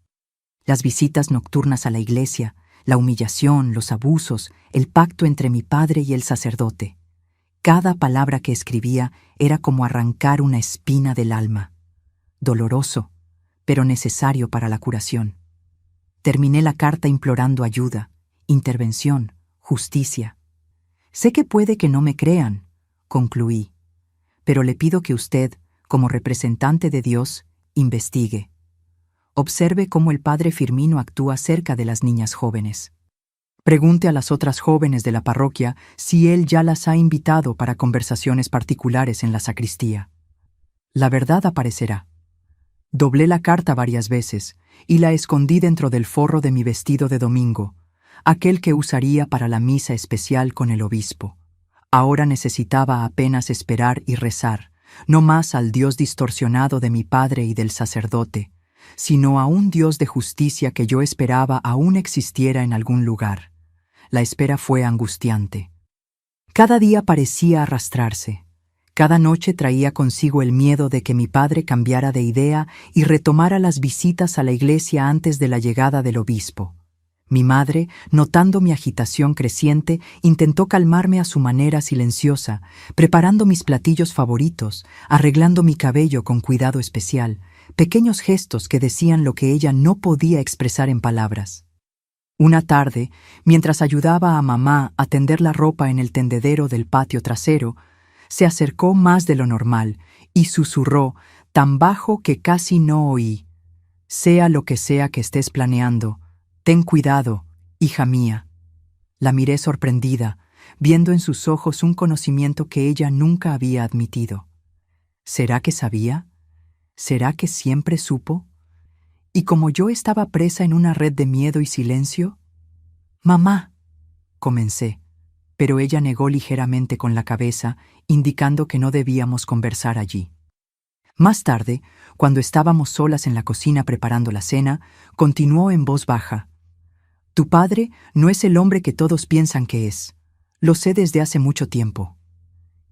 Las visitas nocturnas a la iglesia, la humillación, los abusos, el pacto entre mi padre y el sacerdote. Cada palabra que escribía era como arrancar una espina del alma. Doloroso, pero necesario para la curación. Terminé la carta implorando ayuda, intervención, justicia. Sé que puede que no me crean, concluí, pero le pido que usted, como representante de Dios, investigue. Observe cómo el padre Firmino actúa cerca de las niñas jóvenes. Pregunte a las otras jóvenes de la parroquia si él ya las ha invitado para conversaciones particulares en la sacristía. La verdad aparecerá. Doblé la carta varias veces y la escondí dentro del forro de mi vestido de domingo, aquel que usaría para la misa especial con el obispo. Ahora necesitaba apenas esperar y rezar, no más al Dios distorsionado de mi padre y del sacerdote, sino a un Dios de justicia que yo esperaba aún existiera en algún lugar. La espera fue angustiante. Cada día parecía arrastrarse. Cada noche traía consigo el miedo de que mi padre cambiara de idea y retomara las visitas a la iglesia antes de la llegada del obispo. Mi madre, notando mi agitación creciente, intentó calmarme a su manera silenciosa, preparando mis platillos favoritos, arreglando mi cabello con cuidado especial, pequeños gestos que decían lo que ella no podía expresar en palabras. Una tarde, mientras ayudaba a mamá a tender la ropa en el tendedero del patio trasero, se acercó más de lo normal y susurró, tan bajo que casi no oí: «Sea lo que sea que estés planeando, ten cuidado, hija mía». La miré sorprendida, viendo en sus ojos un conocimiento que ella nunca había admitido. ¿Será que sabía? ¿Será que siempre supo? Y como yo estaba presa en una red de miedo y silencio. «Mamá», comencé, pero ella negó ligeramente con la cabeza, indicando que no debíamos conversar allí. Más tarde, cuando estábamos solas en la cocina preparando la cena, continuó en voz baja: «Tu padre no es el hombre que todos piensan que es. Lo sé desde hace mucho tiempo».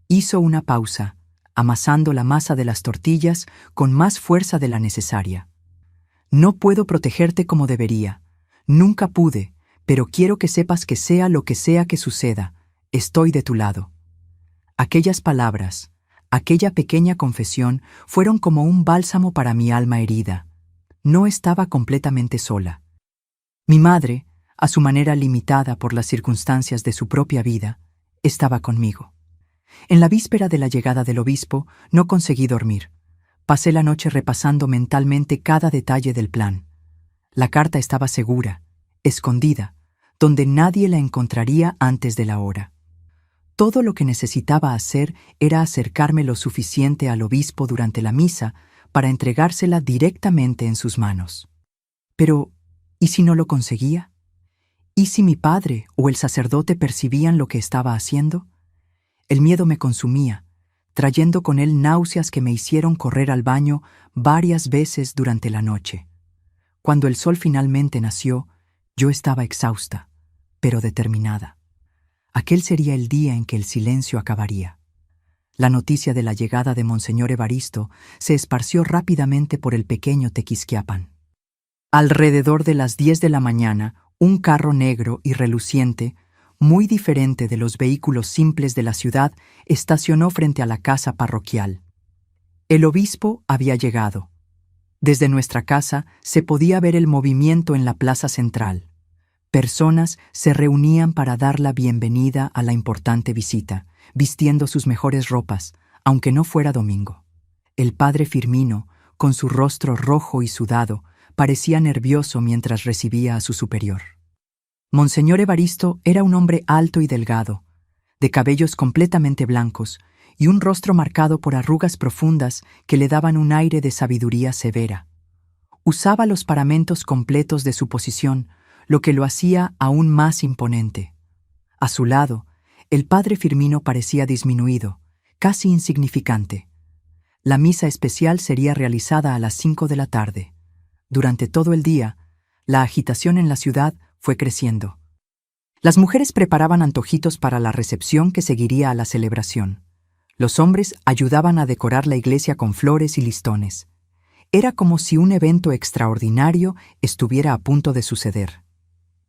Hizo una pausa, amasando la masa de las tortillas con más fuerza de la necesaria. «No puedo protegerte como debería. Nunca pude, pero quiero que sepas que sea lo que sea que suceda, estoy de tu lado». Aquellas palabras, aquella pequeña confesión, fueron como un bálsamo para mi alma herida. No estaba completamente sola. Mi madre, a su manera limitada por las circunstancias de su propia vida, estaba conmigo. En la víspera de la llegada del obispo, no conseguí dormir. Pasé la noche repasando mentalmente cada detalle del plan. La carta estaba segura, escondida, donde nadie la encontraría antes de la hora. Todo lo que necesitaba hacer era acercarme lo suficiente al obispo durante la misa para entregársela directamente en sus manos. Pero, ¿y si no lo conseguía? ¿Y si mi padre o el sacerdote percibían lo que estaba haciendo? El miedo me consumía, trayendo con él náuseas que me hicieron correr al baño varias veces durante la noche. Cuando el sol finalmente nació, yo estaba exhausta, pero determinada. Aquel sería el día en que el silencio acabaría. La noticia de la llegada de Monseñor Evaristo se esparció rápidamente por el pequeño Tequisquiapan. Alrededor de las 10 de la mañana, un carro negro y reluciente, muy diferente de los vehículos simples de la ciudad, estacionó frente a la casa parroquial. El obispo había llegado. Desde nuestra casa se podía ver el movimiento en la plaza central. Personas se reunían para dar la bienvenida a la importante visita, vistiendo sus mejores ropas, aunque no fuera domingo. El padre Firmino, con su rostro rojo y sudado, parecía nervioso mientras recibía a su superior. Monseñor Evaristo era un hombre alto y delgado, de cabellos completamente blancos y un rostro marcado por arrugas profundas que le daban un aire de sabiduría severa. Usaba los paramentos completos de su posición, lo que lo hacía aún más imponente. A su lado, el padre Firmino parecía disminuido, casi insignificante. La misa especial sería realizada a las 5 de la tarde. Durante todo el día, la agitación en la ciudad fue creciendo. Las mujeres preparaban antojitos para la recepción que seguiría a la celebración. Los hombres ayudaban a decorar la iglesia con flores y listones. Era como si un evento extraordinario estuviera a punto de suceder.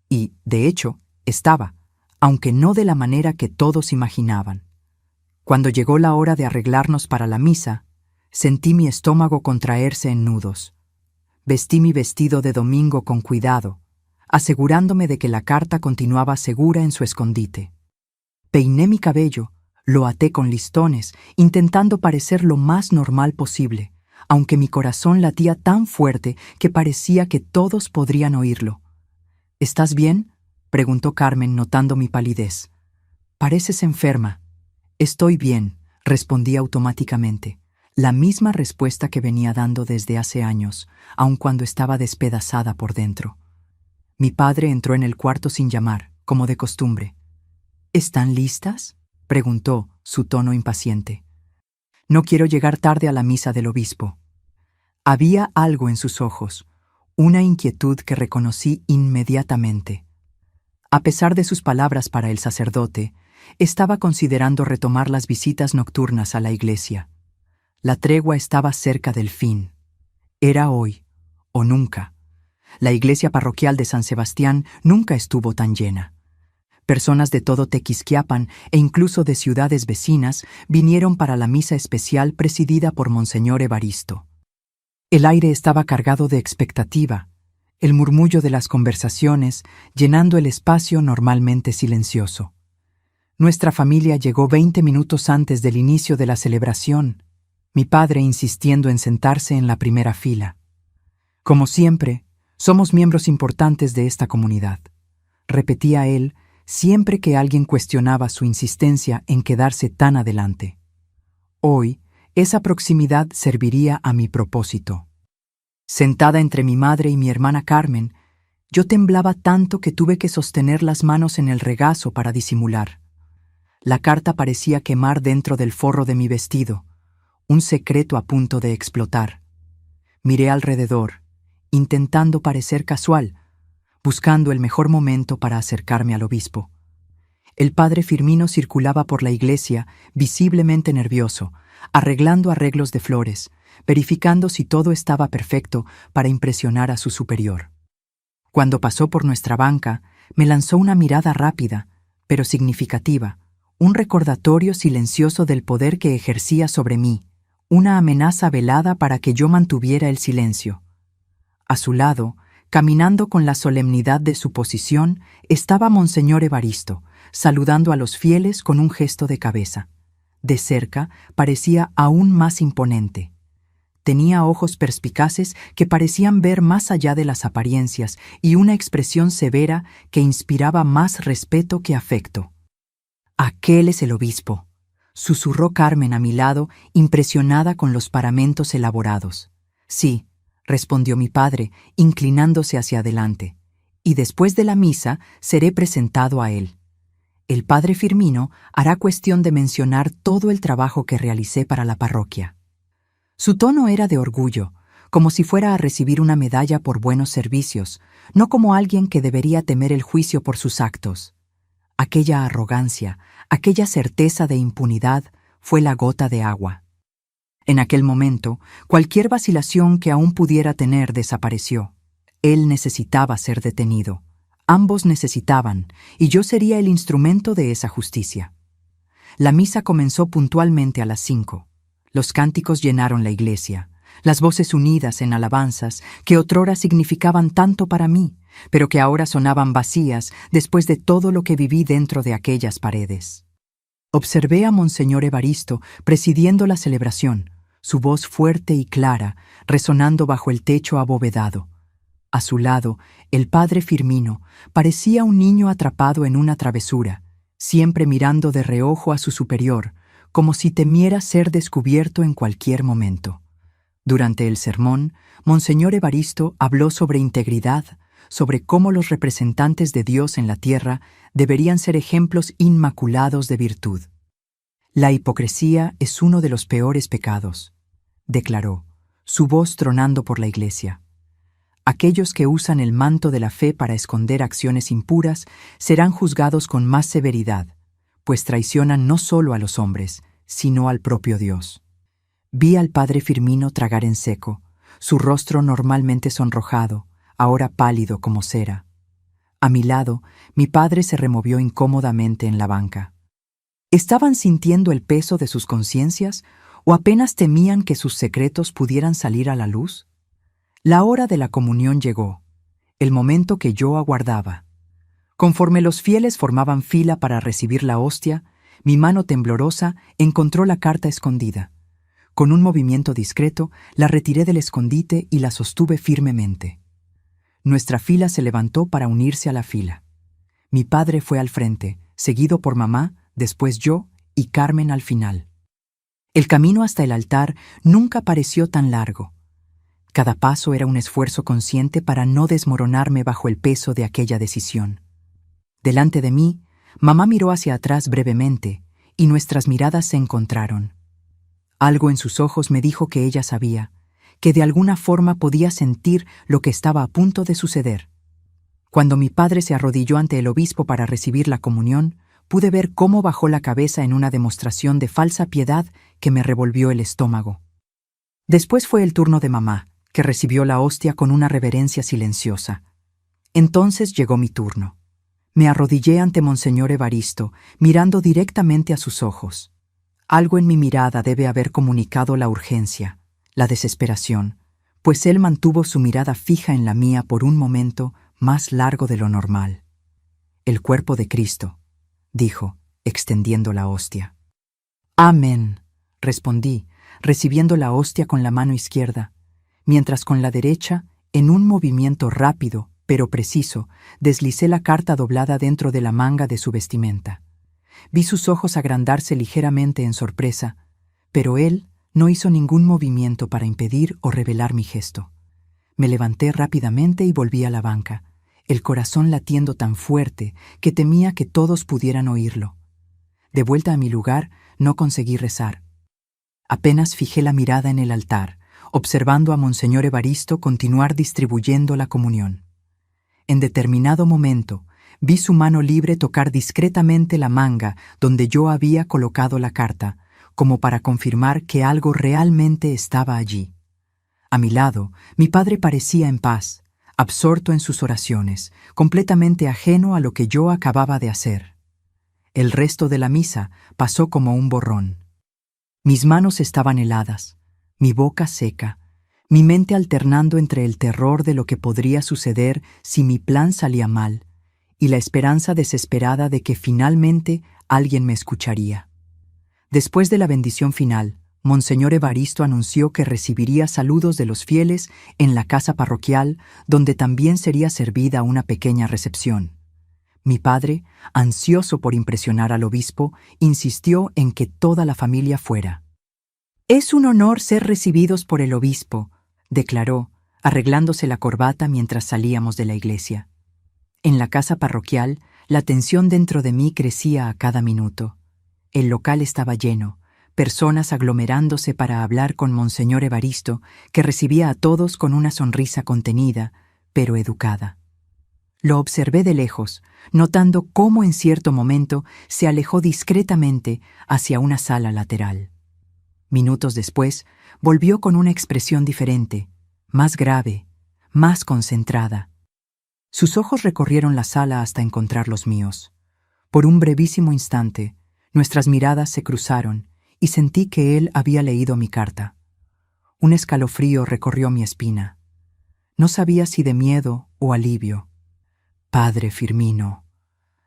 Y, de hecho, estaba, aunque no de la manera que todos imaginaban. Cuando llegó la hora de arreglarnos para la misa, sentí mi estómago contraerse en nudos. Vestí mi vestido de domingo con cuidado, asegurándome de que la carta continuaba segura en su escondite. Peiné mi cabello, lo até con listones, intentando parecer lo más normal posible, aunque mi corazón latía tan fuerte que parecía que todos podrían oírlo. «¿Estás bien?», preguntó Carmen, notando mi palidez. «Pareces enferma». «Estoy bien», respondí automáticamente, la misma respuesta que venía dando desde hace años, aun cuando estaba despedazada por dentro. Mi padre entró en el cuarto sin llamar, como de costumbre. «¿Están listas?», preguntó, su tono impaciente. «No quiero llegar tarde a la misa del obispo». Había algo en sus ojos, una inquietud que reconocí inmediatamente. A pesar de sus palabras para el sacerdote, estaba considerando retomar las visitas nocturnas a la iglesia. La tregua estaba cerca del fin. Era hoy, o nunca. La iglesia parroquial de San Sebastián nunca estuvo tan llena. Personas de todo Tequisquiapan e incluso de ciudades vecinas vinieron para la misa especial presidida por Monseñor Evaristo. El aire estaba cargado de expectativa, el murmullo de las conversaciones llenando el espacio normalmente silencioso. Nuestra familia llegó 20 minutos antes del inicio de la celebración, mi padre insistiendo en sentarse en la primera fila. Como siempre, somos miembros importantes de esta comunidad, repetía él siempre que alguien cuestionaba su insistencia en quedarse tan adelante. Hoy, esa proximidad serviría a mi propósito. Sentada entre mi madre y mi hermana Carmen, yo temblaba tanto que tuve que sostener las manos en el regazo para disimular. La carta parecía quemar dentro del forro de mi vestido, un secreto a punto de explotar. Miré alrededor, intentando parecer casual, buscando el mejor momento para acercarme al obispo. El padre Firmino circulaba por la iglesia, visiblemente nervioso, arreglando arreglos de flores, verificando si todo estaba perfecto para impresionar a su superior. Cuando pasó por nuestra banca, me lanzó una mirada rápida, pero significativa, un recordatorio silencioso del poder que ejercía sobre mí, una amenaza velada para que yo mantuviera el silencio. A su lado, caminando con la solemnidad de su posición, estaba Monseñor Evaristo, saludando a los fieles con un gesto de cabeza. De cerca, parecía aún más imponente. Tenía ojos perspicaces que parecían ver más allá de las apariencias y una expresión severa que inspiraba más respeto que afecto. «Aquel es el obispo», susurró Carmen a mi lado, impresionada con los paramentos elaborados. «Sí», respondió mi padre, inclinándose hacia adelante, «y después de la misa seré presentado a él. El padre Firmino hará cuestión de mencionar todo el trabajo que realicé para la parroquia». Su tono era de orgullo, como si fuera a recibir una medalla por buenos servicios, no como alguien que debería temer el juicio por sus actos. Aquella arrogancia, aquella certeza de impunidad fue la gota de agua. En aquel momento, cualquier vacilación que aún pudiera tener desapareció. Él necesitaba ser detenido. Ambos necesitaban, y yo sería el instrumento de esa justicia. La misa comenzó puntualmente a las 5. Los cánticos llenaron la iglesia, las voces unidas en alabanzas que otrora significaban tanto para mí, pero que ahora sonaban vacías después de todo lo que viví dentro de aquellas paredes. Observé a Monseñor Evaristo presidiendo la celebración, su voz fuerte y clara, resonando bajo el techo abovedado. A su lado, el padre Firmino parecía un niño atrapado en una travesura, siempre mirando de reojo a su superior, como si temiera ser descubierto en cualquier momento. Durante el sermón, Monseñor Evaristo habló sobre integridad, sobre cómo los representantes de Dios en la tierra deberían ser ejemplos inmaculados de virtud. «La hipocresía es uno de los peores pecados», declaró, su voz tronando por la iglesia. «Aquellos que usan el manto de la fe para esconder acciones impuras serán juzgados con más severidad, pues traicionan no solo a los hombres, sino al propio Dios». Vi al padre Firmino tragar en seco, su rostro normalmente sonrojado, ahora pálido como cera. A mi lado, mi padre se removió incómodamente en la banca. ¿Estaban sintiendo el peso de sus conciencias o apenas temían que sus secretos pudieran salir a la luz? La hora de la comunión llegó, el momento que yo aguardaba. Conforme los fieles formaban fila para recibir la hostia, mi mano temblorosa encontró la carta escondida. Con un movimiento discreto, la retiré del escondite y la sostuve firmemente. Nuestra fila se levantó para unirse a la fila. Mi padre fue al frente, seguido por mamá, después yo y Carmen al final. El camino hasta el altar nunca pareció tan largo. Cada paso era un esfuerzo consciente para no desmoronarme bajo el peso de aquella decisión. Delante de mí, mamá miró hacia atrás brevemente y nuestras miradas se encontraron. Algo en sus ojos me dijo que ella sabía, que de alguna forma podía sentir lo que estaba a punto de suceder. Cuando mi padre se arrodilló ante el obispo para recibir la comunión, pude ver cómo bajó la cabeza en una demostración de falsa piedad que me revolvió el estómago. Después fue el turno de mamá, que recibió la hostia con una reverencia silenciosa. Entonces llegó mi turno. Me arrodillé ante Monseñor Evaristo, mirando directamente a sus ojos. Algo en mi mirada debe haber comunicado la urgencia, la desesperación, pues él mantuvo su mirada fija en la mía por un momento más largo de lo normal. «El cuerpo de Cristo», dijo, extendiendo la hostia. «Amén», respondí, recibiendo la hostia con la mano izquierda, mientras con la derecha, en un movimiento rápido, pero preciso, deslicé la carta doblada dentro de la manga de su vestimenta. Vi sus ojos agrandarse ligeramente en sorpresa, pero él no hizo ningún movimiento para impedir o revelar mi gesto. Me levanté rápidamente y volví a la banca, el corazón latiendo tan fuerte que temía que todos pudieran oírlo. De vuelta a mi lugar, no conseguí rezar. Apenas fijé la mirada en el altar, observando a Monseñor Evaristo continuar distribuyendo la comunión. En determinado momento, vi su mano libre tocar discretamente la manga donde yo había colocado la carta, como para confirmar que algo realmente estaba allí. A mi lado, mi padre parecía en paz, absorto en sus oraciones, completamente ajeno a lo que yo acababa de hacer. El resto de la misa pasó como un borrón. Mis manos estaban heladas, mi boca seca, mi mente alternando entre el terror de lo que podría suceder si mi plan salía mal y la esperanza desesperada de que finalmente alguien me escucharía. Después de la bendición final, Monseñor Evaristo anunció que recibiría saludos de los fieles en la casa parroquial, donde también sería servida una pequeña recepción. Mi padre, ansioso por impresionar al obispo, insistió en que toda la familia fuera. «Es un honor ser recibidos por el obispo», declaró, arreglándose la corbata mientras salíamos de la iglesia. En la casa parroquial, la tensión dentro de mí crecía a cada minuto. El local estaba lleno, personas aglomerándose para hablar con Monseñor Evaristo, que recibía a todos con una sonrisa contenida, pero educada. Lo observé de lejos, notando cómo en cierto momento se alejó discretamente hacia una sala lateral. Minutos después, volvió con una expresión diferente, más grave, más concentrada. Sus ojos recorrieron la sala hasta encontrar los míos. Por un brevísimo instante, nuestras miradas se cruzaron y sentí que él había leído mi carta. Un escalofrío recorrió mi espina. No sabía si de miedo o alivio. «Padre Firmino».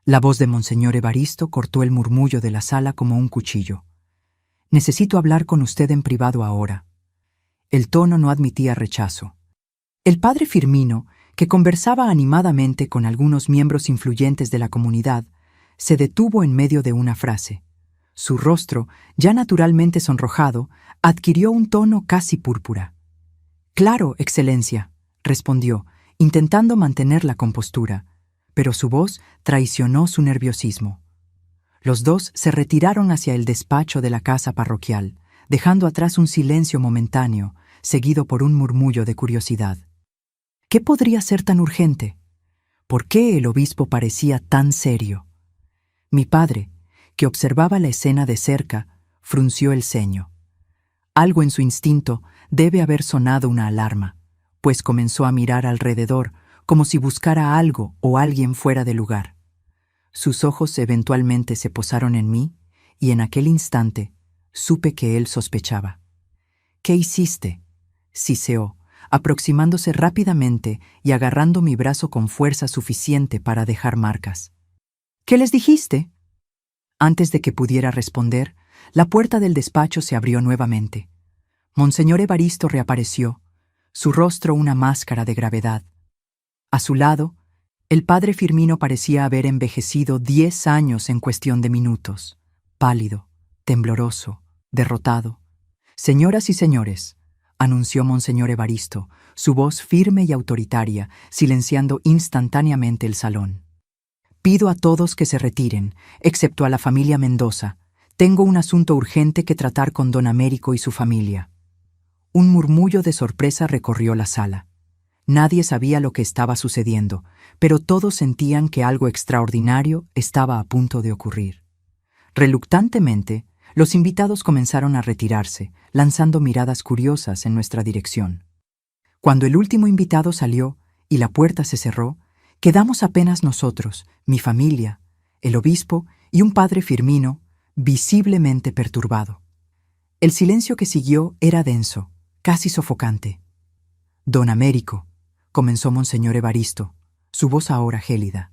La voz de Monseñor Evaristo cortó el murmullo de la sala como un cuchillo. «Necesito hablar con usted en privado ahora». El tono no admitía rechazo. El padre Firmino, que conversaba animadamente con algunos miembros influyentes de la comunidad, se detuvo en medio de una frase. Su rostro, ya naturalmente sonrojado, adquirió un tono casi púrpura. «Claro, Excelencia», respondió, intentando mantener la compostura, pero su voz traicionó su nerviosismo. Los dos se retiraron hacia el despacho de la casa parroquial, dejando atrás un silencio momentáneo, seguido por un murmullo de curiosidad. ¿Qué podría ser tan urgente? ¿Por qué el obispo parecía tan serio? Mi padre, que observaba la escena de cerca, frunció el ceño. Algo en su instinto debe haber sonado una alarma, pues comenzó a mirar alrededor como si buscara algo o alguien fuera de lugar. Sus ojos eventualmente se posaron en mí y en aquel instante supe que él sospechaba. «¿Qué hiciste?», siseó, aproximándose rápidamente y agarrando mi brazo con fuerza suficiente para dejar marcas. «¿Qué les dijiste?». Antes de que pudiera responder, la puerta del despacho se abrió nuevamente. Monseñor Evaristo reapareció, su rostro una máscara de gravedad. A su lado, el padre Firmino parecía haber envejecido 10 años en cuestión de minutos, pálido, tembloroso, derrotado. «Señoras y señores», anunció Monseñor Evaristo, su voz firme y autoritaria, silenciando instantáneamente el salón. «Pido a todos que se retiren, excepto a la familia Mendoza. Tengo un asunto urgente que tratar con don Américo y su familia». Un murmullo de sorpresa recorrió la sala. Nadie sabía lo que estaba sucediendo, pero todos sentían que algo extraordinario estaba a punto de ocurrir. Reluctantemente, los invitados comenzaron a retirarse, lanzando miradas curiosas en nuestra dirección. Cuando el último invitado salió y la puerta se cerró, quedamos apenas nosotros, mi familia, el obispo y un padre Firmino, visiblemente perturbado. El silencio que siguió era denso, casi sofocante. «Don Américo», comenzó Monseñor Evaristo, su voz ahora gélida.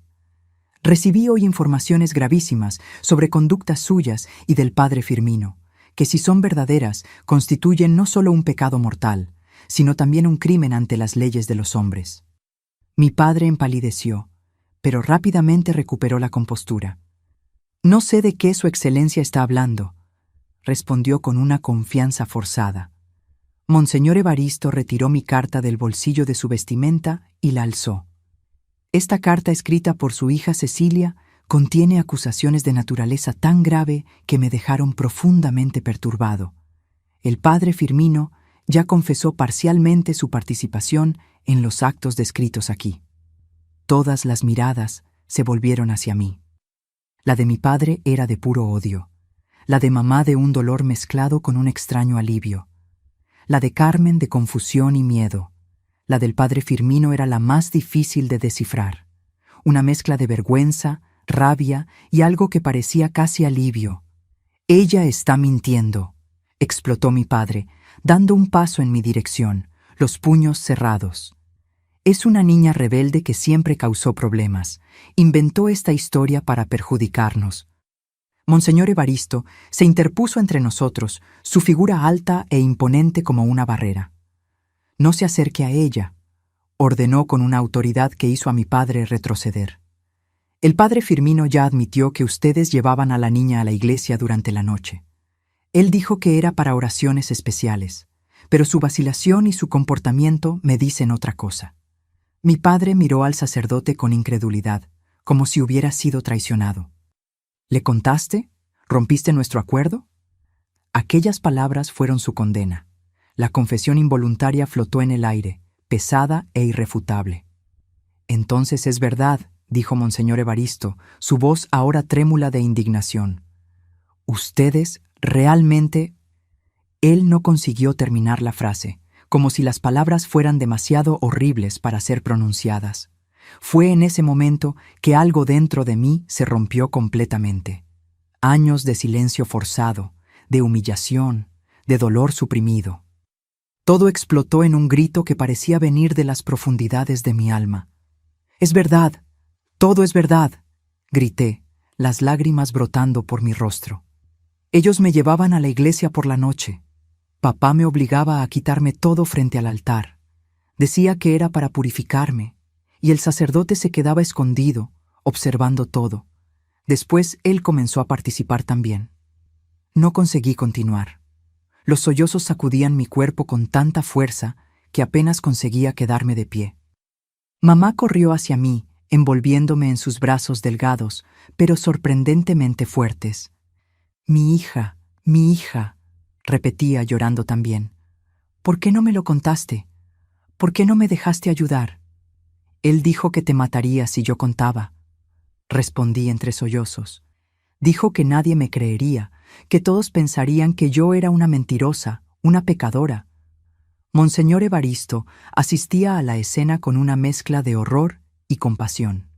«Recibí hoy informaciones gravísimas sobre conductas suyas y del padre Firmino, que si son verdaderas, constituyen no solo un pecado mortal, sino también un crimen ante las leyes de los hombres». Mi padre empalideció, pero rápidamente recuperó la compostura. «No sé de qué su excelencia está hablando», respondió con una confianza forzada. Monseñor Evaristo retiró mi carta del bolsillo de su vestimenta y la alzó. Esta carta escrita por su hija Cecilia contiene acusaciones de naturaleza tan grave que me dejaron profundamente perturbado. El padre Firmino ya confesó parcialmente su participación en los actos descritos aquí. Todas las miradas se volvieron hacia mí. La de mi padre era de puro odio, la de mamá de un dolor mezclado con un extraño alivio, la de Carmen de confusión y miedo. La del padre Firmino era la más difícil de descifrar, una mezcla de vergüenza, rabia y algo que parecía casi alivio. «Ella está mintiendo», explotó mi padre, dando un paso en mi dirección, los puños cerrados. «Es una niña rebelde que siempre causó problemas. Inventó esta historia para perjudicarnos». Monseñor Evaristo se interpuso entre nosotros, su figura alta e imponente como una barrera. «No se acerque a ella», ordenó con una autoridad que hizo a mi padre retroceder. «El padre Firmino ya admitió que ustedes llevaban a la niña a la iglesia durante la noche. Él dijo que era para oraciones especiales, pero su vacilación y su comportamiento me dicen otra cosa». Mi padre miró al sacerdote con incredulidad, como si hubiera sido traicionado. «¿Le contaste? ¿Rompiste nuestro acuerdo?». Aquellas palabras fueron su condena. La confesión involuntaria flotó en el aire, pesada e irrefutable. «Entonces es verdad», dijo Monseñor Evaristo, su voz ahora trémula de indignación. «Ustedes realmente...». Él no consiguió terminar la frase, como si las palabras fueran demasiado horribles para ser pronunciadas. Fue en ese momento que algo dentro de mí se rompió completamente. Años de silencio forzado, de humillación, de dolor suprimido. Todo explotó en un grito que parecía venir de las profundidades de mi alma. «Es verdad, todo es verdad», grité, las lágrimas brotando por mi rostro. «Ellos me llevaban a la iglesia por la noche. Papá me obligaba a quitarme todo frente al altar. Decía que era para purificarme, y el sacerdote se quedaba escondido, observando todo. Después él comenzó a participar también». No conseguí continuar. Los sollozos sacudían mi cuerpo con tanta fuerza que apenas conseguía quedarme de pie. Mamá corrió hacia mí, envolviéndome en sus brazos delgados, pero sorprendentemente fuertes. mi hija», repetía llorando también. «¿Por qué no me lo contaste? ¿Por qué no me dejaste ayudar?». «Él dijo que te mataría si yo contaba», respondí entre sollozos. «Dijo que nadie me creería, que todos pensarían que yo era una mentirosa, una pecadora». Monseñor Evaristo asistía a la escena con una mezcla de horror y compasión.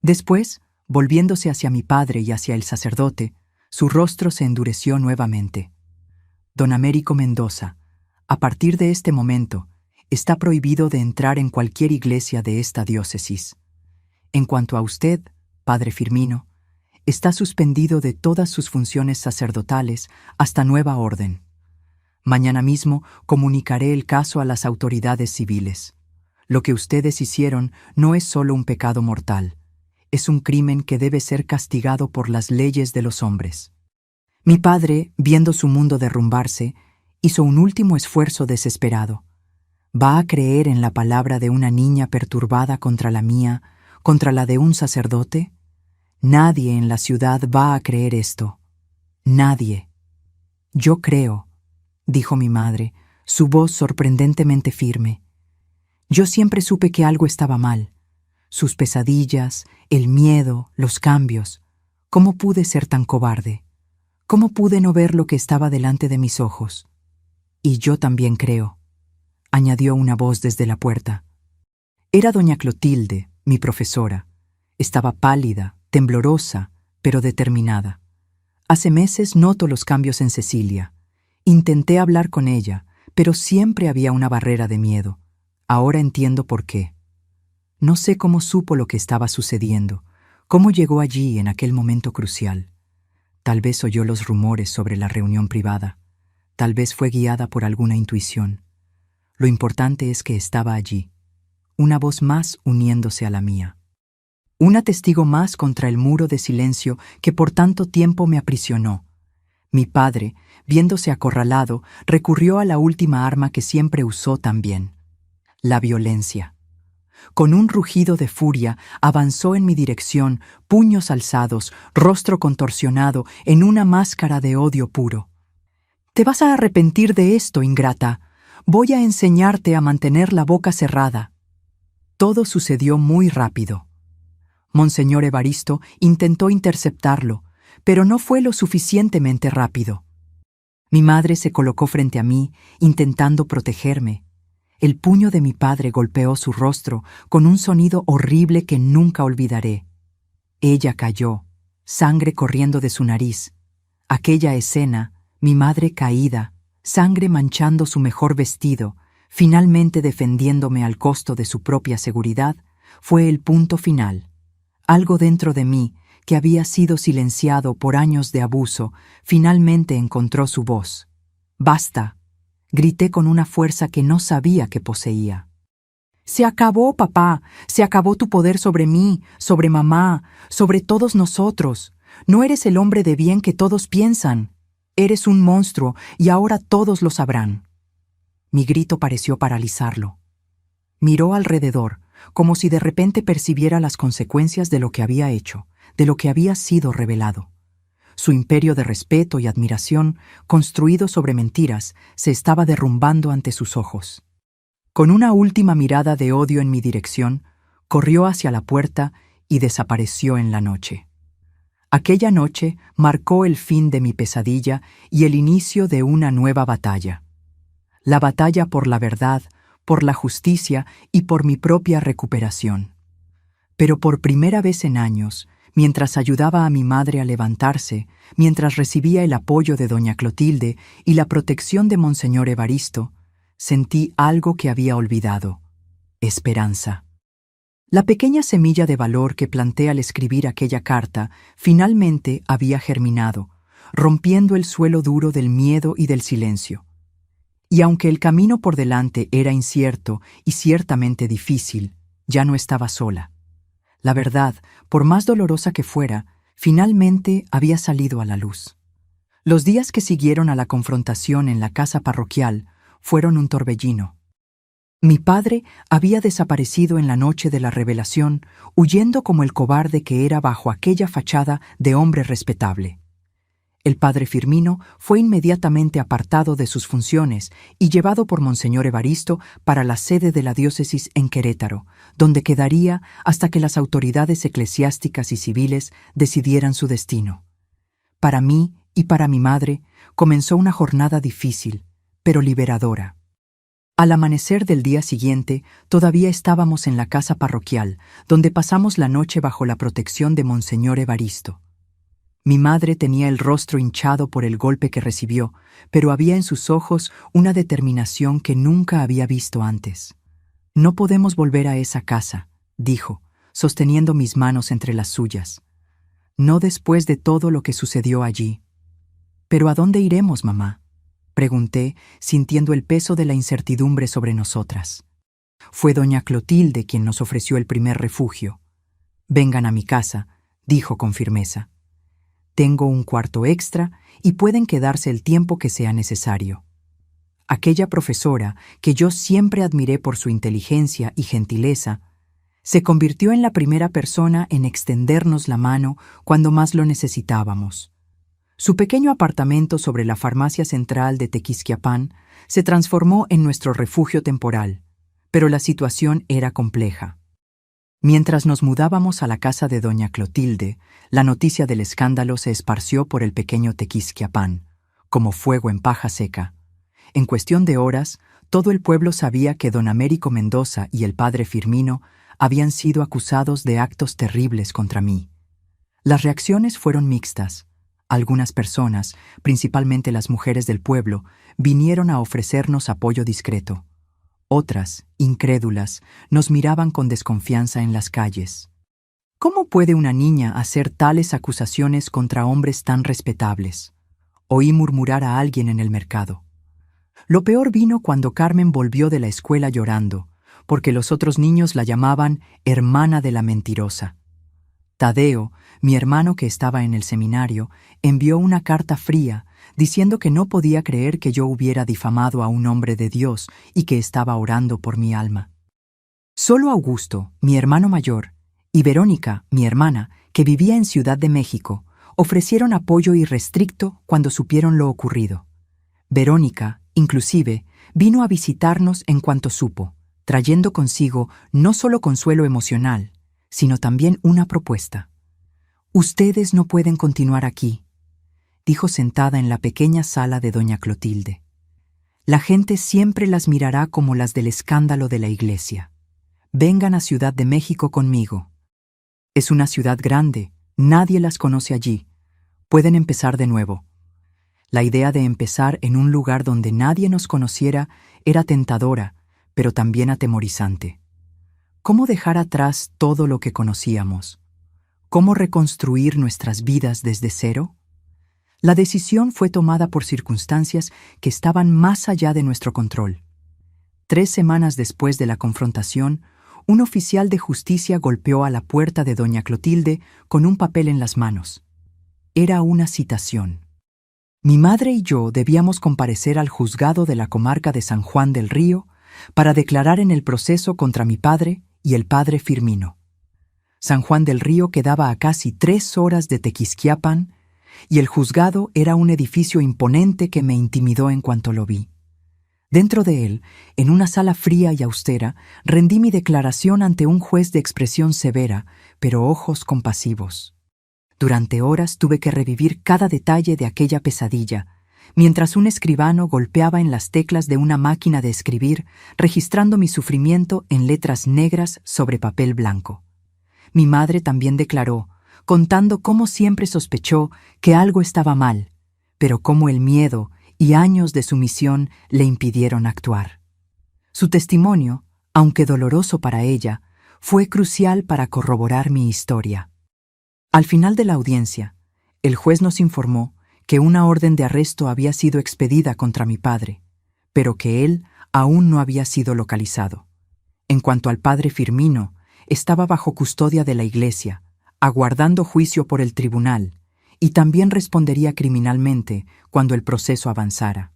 Después, volviéndose hacia mi padre y hacia el sacerdote, Su rostro se endureció nuevamente. Don Américo Mendoza, a partir de este momento, está prohibido de entrar en cualquier iglesia de esta diócesis. En cuanto a usted, Padre Firmino, está suspendido de todas sus funciones sacerdotales hasta nueva orden. Mañana mismo comunicaré el caso a las autoridades civiles. Lo que ustedes hicieron no es solo un pecado mortal, es un crimen que debe ser castigado por las leyes de los hombres. Mi padre, viendo su mundo derrumbarse, hizo un último esfuerzo desesperado. ¿Va a creer en la palabra de una niña perturbada contra la mía, contra la de un sacerdote? Nadie en la ciudad va a creer esto. Nadie. Yo creo, dijo mi madre, su voz sorprendentemente firme. Yo siempre supe que algo estaba mal. Sus pesadillas, el miedo, los cambios. ¿Cómo pude ser tan cobarde? ¿Cómo pude no ver lo que estaba delante de mis ojos? Y yo también creo, añadió una voz desde la puerta. Era doña Clotilde, mi profesora. Estaba pálida, temblorosa, pero determinada. Hace meses noto los cambios en Cecilia. Intenté hablar con ella, pero siempre había una barrera de miedo. Ahora entiendo por qué. No sé cómo supo lo que estaba sucediendo, cómo llegó allí en aquel momento crucial. Tal vez oyó los rumores sobre la reunión privada. Tal vez fue guiada por alguna intuición. Lo importante es que estaba allí, una voz más uniéndose a la mía. Una testigo más contra el muro de silencio que por tanto tiempo me aprisionó. Mi padre, viéndose acorralado, recurrió a la última arma que siempre usó también: la violencia. Con un rugido de furia, avanzó en mi dirección, puños alzados, rostro contorsionado, en una máscara de odio puro. «Te vas a arrepentir de esto, ingrata. Voy a enseñarte a mantener la boca cerrada». Todo sucedió muy rápido. Monseñor Evaristo intentó interceptarlo, pero no fue lo suficientemente rápido. Mi madre se colocó frente a mí, intentando protegerme. El puño de mi padre golpeó su rostro con un sonido horrible que nunca olvidaré. Ella cayó, sangre corriendo de su nariz. Aquella escena, mi madre caída, sangre manchando su mejor vestido, finalmente defendiéndome al costo de su propia seguridad, fue el punto final. Algo dentro de mí, que había sido silenciado por años de abuso, finalmente encontró su voz. «Basta», grité con una fuerza que no sabía que poseía. «Se acabó, papá, se acabó tu poder sobre mí, sobre mamá, sobre todos nosotros. No eres el hombre de bien que todos piensan. Eres un monstruo y ahora todos lo sabrán». Mi grito pareció paralizarlo. Miró alrededor, como si de repente percibiera las consecuencias de lo que había hecho, de lo que había sido revelado. Su imperio de respeto y admiración, construido sobre mentiras, se estaba derrumbando ante sus ojos. Con una última mirada de odio en mi dirección, corrió hacia la puerta y desapareció en la noche. Aquella noche marcó el fin de mi pesadilla y el inicio de una nueva batalla. La batalla por la verdad, por la justicia y por mi propia recuperación. Pero por primera vez en años, mientras ayudaba a mi madre a levantarse, mientras recibía el apoyo de doña Clotilde y la protección de Monseñor Evaristo, sentí algo que había olvidado: esperanza. La pequeña semilla de valor que planté al escribir aquella carta finalmente había germinado, rompiendo el suelo duro del miedo y del silencio. Y aunque el camino por delante era incierto y ciertamente difícil, ya no estaba sola. La verdad, por más dolorosa que fuera, finalmente había salido a la luz. Los días que siguieron a la confrontación en la casa parroquial fueron un torbellino. Mi padre había desaparecido en la noche de la revelación, huyendo como el cobarde que era bajo aquella fachada de hombre respetable. El padre Firmino fue inmediatamente apartado de sus funciones y llevado por Monseñor Evaristo para la sede de la diócesis en Querétaro, donde quedaría hasta que las autoridades eclesiásticas y civiles decidieran su destino. Para mí y para mi madre comenzó una jornada difícil, pero liberadora. Al amanecer del día siguiente, todavía estábamos en la casa parroquial, donde pasamos la noche bajo la protección de Monseñor Evaristo. Mi madre tenía el rostro hinchado por el golpe que recibió, pero había en sus ojos una determinación que nunca había visto antes. «No podemos volver a esa casa», dijo, sosteniendo mis manos entre las suyas. «No después de todo lo que sucedió allí». «¿Pero a dónde iremos, mamá?», pregunté, sintiendo el peso de la incertidumbre sobre nosotras. Fue doña Clotilde quien nos ofreció el primer refugio. «Vengan a mi casa», dijo con firmeza. «Tengo un cuarto extra y pueden quedarse el tiempo que sea necesario». Aquella profesora, que yo siempre admiré por su inteligencia y gentileza, se convirtió en la primera persona en extendernos la mano cuando más lo necesitábamos. Su pequeño apartamento sobre la farmacia central de Tequisquiapan se transformó en nuestro refugio temporal, pero la situación era compleja. Mientras nos mudábamos a la casa de doña Clotilde, la noticia del escándalo se esparció por el pequeño Tequisquiapan, como fuego en paja seca. En cuestión de horas, todo el pueblo sabía que don Américo Mendoza y el padre Firmino habían sido acusados de actos terribles contra mí. Las reacciones fueron mixtas. Algunas personas, principalmente las mujeres del pueblo, vinieron a ofrecernos apoyo discreto. Otras, incrédulas, nos miraban con desconfianza en las calles. ¿Cómo puede una niña hacer tales acusaciones contra hombres tan respetables? Oí murmurar a alguien en el mercado. Lo peor vino cuando Carmen volvió de la escuela llorando, porque los otros niños la llamaban hermana de la mentirosa. Tadeo, mi hermano que estaba en el seminario, envió una carta fría diciendo que no podía creer que yo hubiera difamado a un hombre de Dios y que estaba orando por mi alma. Solo Augusto, mi hermano mayor, y Verónica, mi hermana, que vivía en Ciudad de México, ofrecieron apoyo irrestricto cuando supieron lo ocurrido. Verónica, inclusive, vino a visitarnos en cuanto supo, trayendo consigo no solo consuelo emocional, sino también una propuesta. «Ustedes no pueden continuar aquí», dijo sentada en la pequeña sala de doña Clotilde. «La gente siempre las mirará como las del escándalo de la iglesia. Vengan a Ciudad de México conmigo. Es una ciudad grande, nadie las conoce allí. Pueden empezar de nuevo». La idea de empezar en un lugar donde nadie nos conociera era tentadora, pero también atemorizante. ¿Cómo dejar atrás todo lo que conocíamos? ¿Cómo reconstruir nuestras vidas desde cero? La decisión fue tomada por circunstancias que estaban más allá de nuestro control. 3 semanas después de la confrontación, un oficial de justicia golpeó a la puerta de doña Clotilde con un papel en las manos. Era una citación. Mi madre y yo debíamos comparecer al juzgado de la comarca de San Juan del Río para declarar en el proceso contra mi padre y el padre Firmino. San Juan del Río quedaba a casi 3 horas de Tequisquiapan y el juzgado era un edificio imponente que me intimidó en cuanto lo vi. Dentro de él, en una sala fría y austera, rendí mi declaración ante un juez de expresión severa, pero ojos compasivos. Durante horas tuve que revivir cada detalle de aquella pesadilla, mientras un escribano golpeaba en las teclas de una máquina de escribir, registrando mi sufrimiento en letras negras sobre papel blanco. Mi madre también declaró, contando cómo siempre sospechó que algo estaba mal, pero cómo el miedo y años de sumisión le impidieron actuar. Su testimonio, aunque doloroso para ella, fue crucial para corroborar mi historia. Al final de la audiencia, el juez nos informó que una orden de arresto había sido expedida contra mi padre, pero que él aún no había sido localizado. En cuanto al padre Firmino, estaba bajo custodia de la iglesia, aguardando juicio por el tribunal, y también respondería criminalmente cuando el proceso avanzara.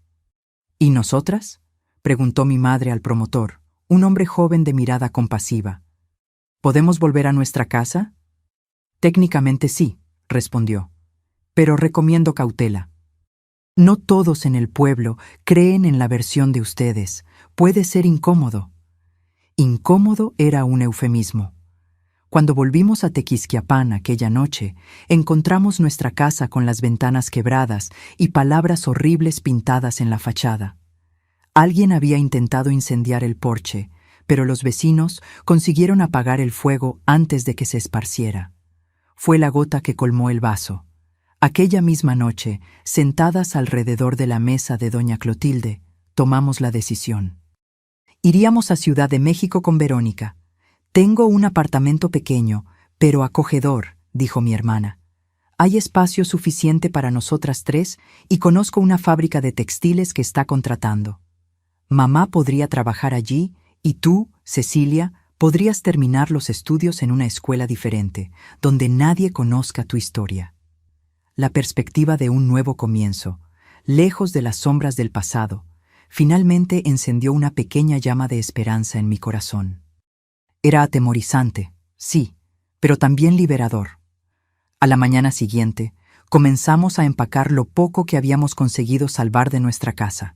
¿Y nosotras?, preguntó mi madre al promotor, un hombre joven de mirada compasiva. ¿Podemos volver a nuestra casa? Técnicamente sí, respondió, pero recomiendo cautela. No todos en el pueblo creen en la versión de ustedes. Puede ser incómodo. Incómodo era un eufemismo. Cuando volvimos a Tequisquiapan aquella noche, encontramos nuestra casa con las ventanas quebradas y palabras horribles pintadas en la fachada. Alguien había intentado incendiar el porche, pero los vecinos consiguieron apagar el fuego antes de que se esparciera. Fue la gota que colmó el vaso. Aquella misma noche, sentadas alrededor de la mesa de doña Clotilde, tomamos la decisión. Iríamos a Ciudad de México con Verónica. Tengo un apartamento pequeño, pero acogedor, dijo mi hermana. Hay espacio suficiente para nosotras tres y conozco una fábrica de textiles que está contratando. Mamá podría trabajar allí y tú, Cecilia, podrías terminar los estudios en una escuela diferente, donde nadie conozca tu historia. La perspectiva de un nuevo comienzo, lejos de las sombras del pasado, finalmente encendió una pequeña llama de esperanza en mi corazón. Era atemorizante, sí, pero también liberador. A la mañana siguiente, comenzamos a empacar lo poco que habíamos conseguido salvar de nuestra casa.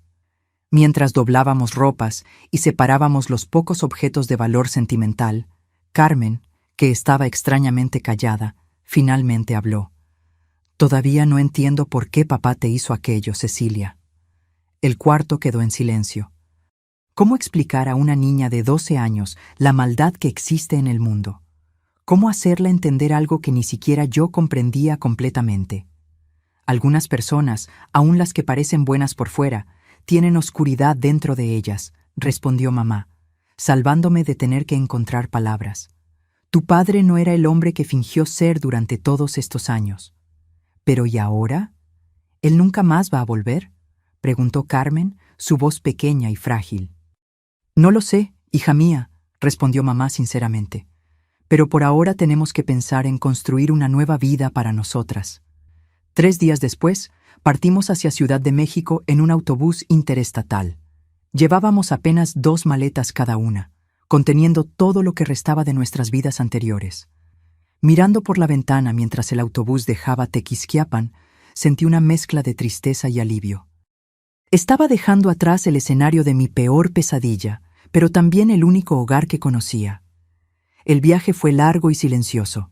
Mientras doblábamos ropas y separábamos los pocos objetos de valor sentimental, Carmen, que estaba extrañamente callada, finalmente habló. Todavía no entiendo por qué papá te hizo aquello, Cecilia. El cuarto quedó en silencio. ¿Cómo explicar a una niña de 12 años la maldad que existe en el mundo? ¿Cómo hacerla entender algo que ni siquiera yo comprendía completamente? Algunas personas, aun las que parecen buenas por fuera, tienen oscuridad dentro de ellas, respondió mamá, salvándome de tener que encontrar palabras. Tu padre no era el hombre que fingió ser durante todos estos años. ¿Pero y ahora? ¿Él nunca más va a volver?, preguntó Carmen, su voz pequeña y frágil. No lo sé, hija mía, respondió mamá sinceramente. Pero por ahora tenemos que pensar en construir una nueva vida para nosotras. 3 días después, partimos hacia Ciudad de México en un autobús interestatal. Llevábamos apenas 2 maletas cada una, conteniendo todo lo que restaba de nuestras vidas anteriores. Mirando por la ventana mientras el autobús dejaba Tequisquiapan, sentí una mezcla de tristeza y alivio. Estaba dejando atrás el escenario de mi peor pesadilla, pero también el único hogar que conocía. El viaje fue largo y silencioso.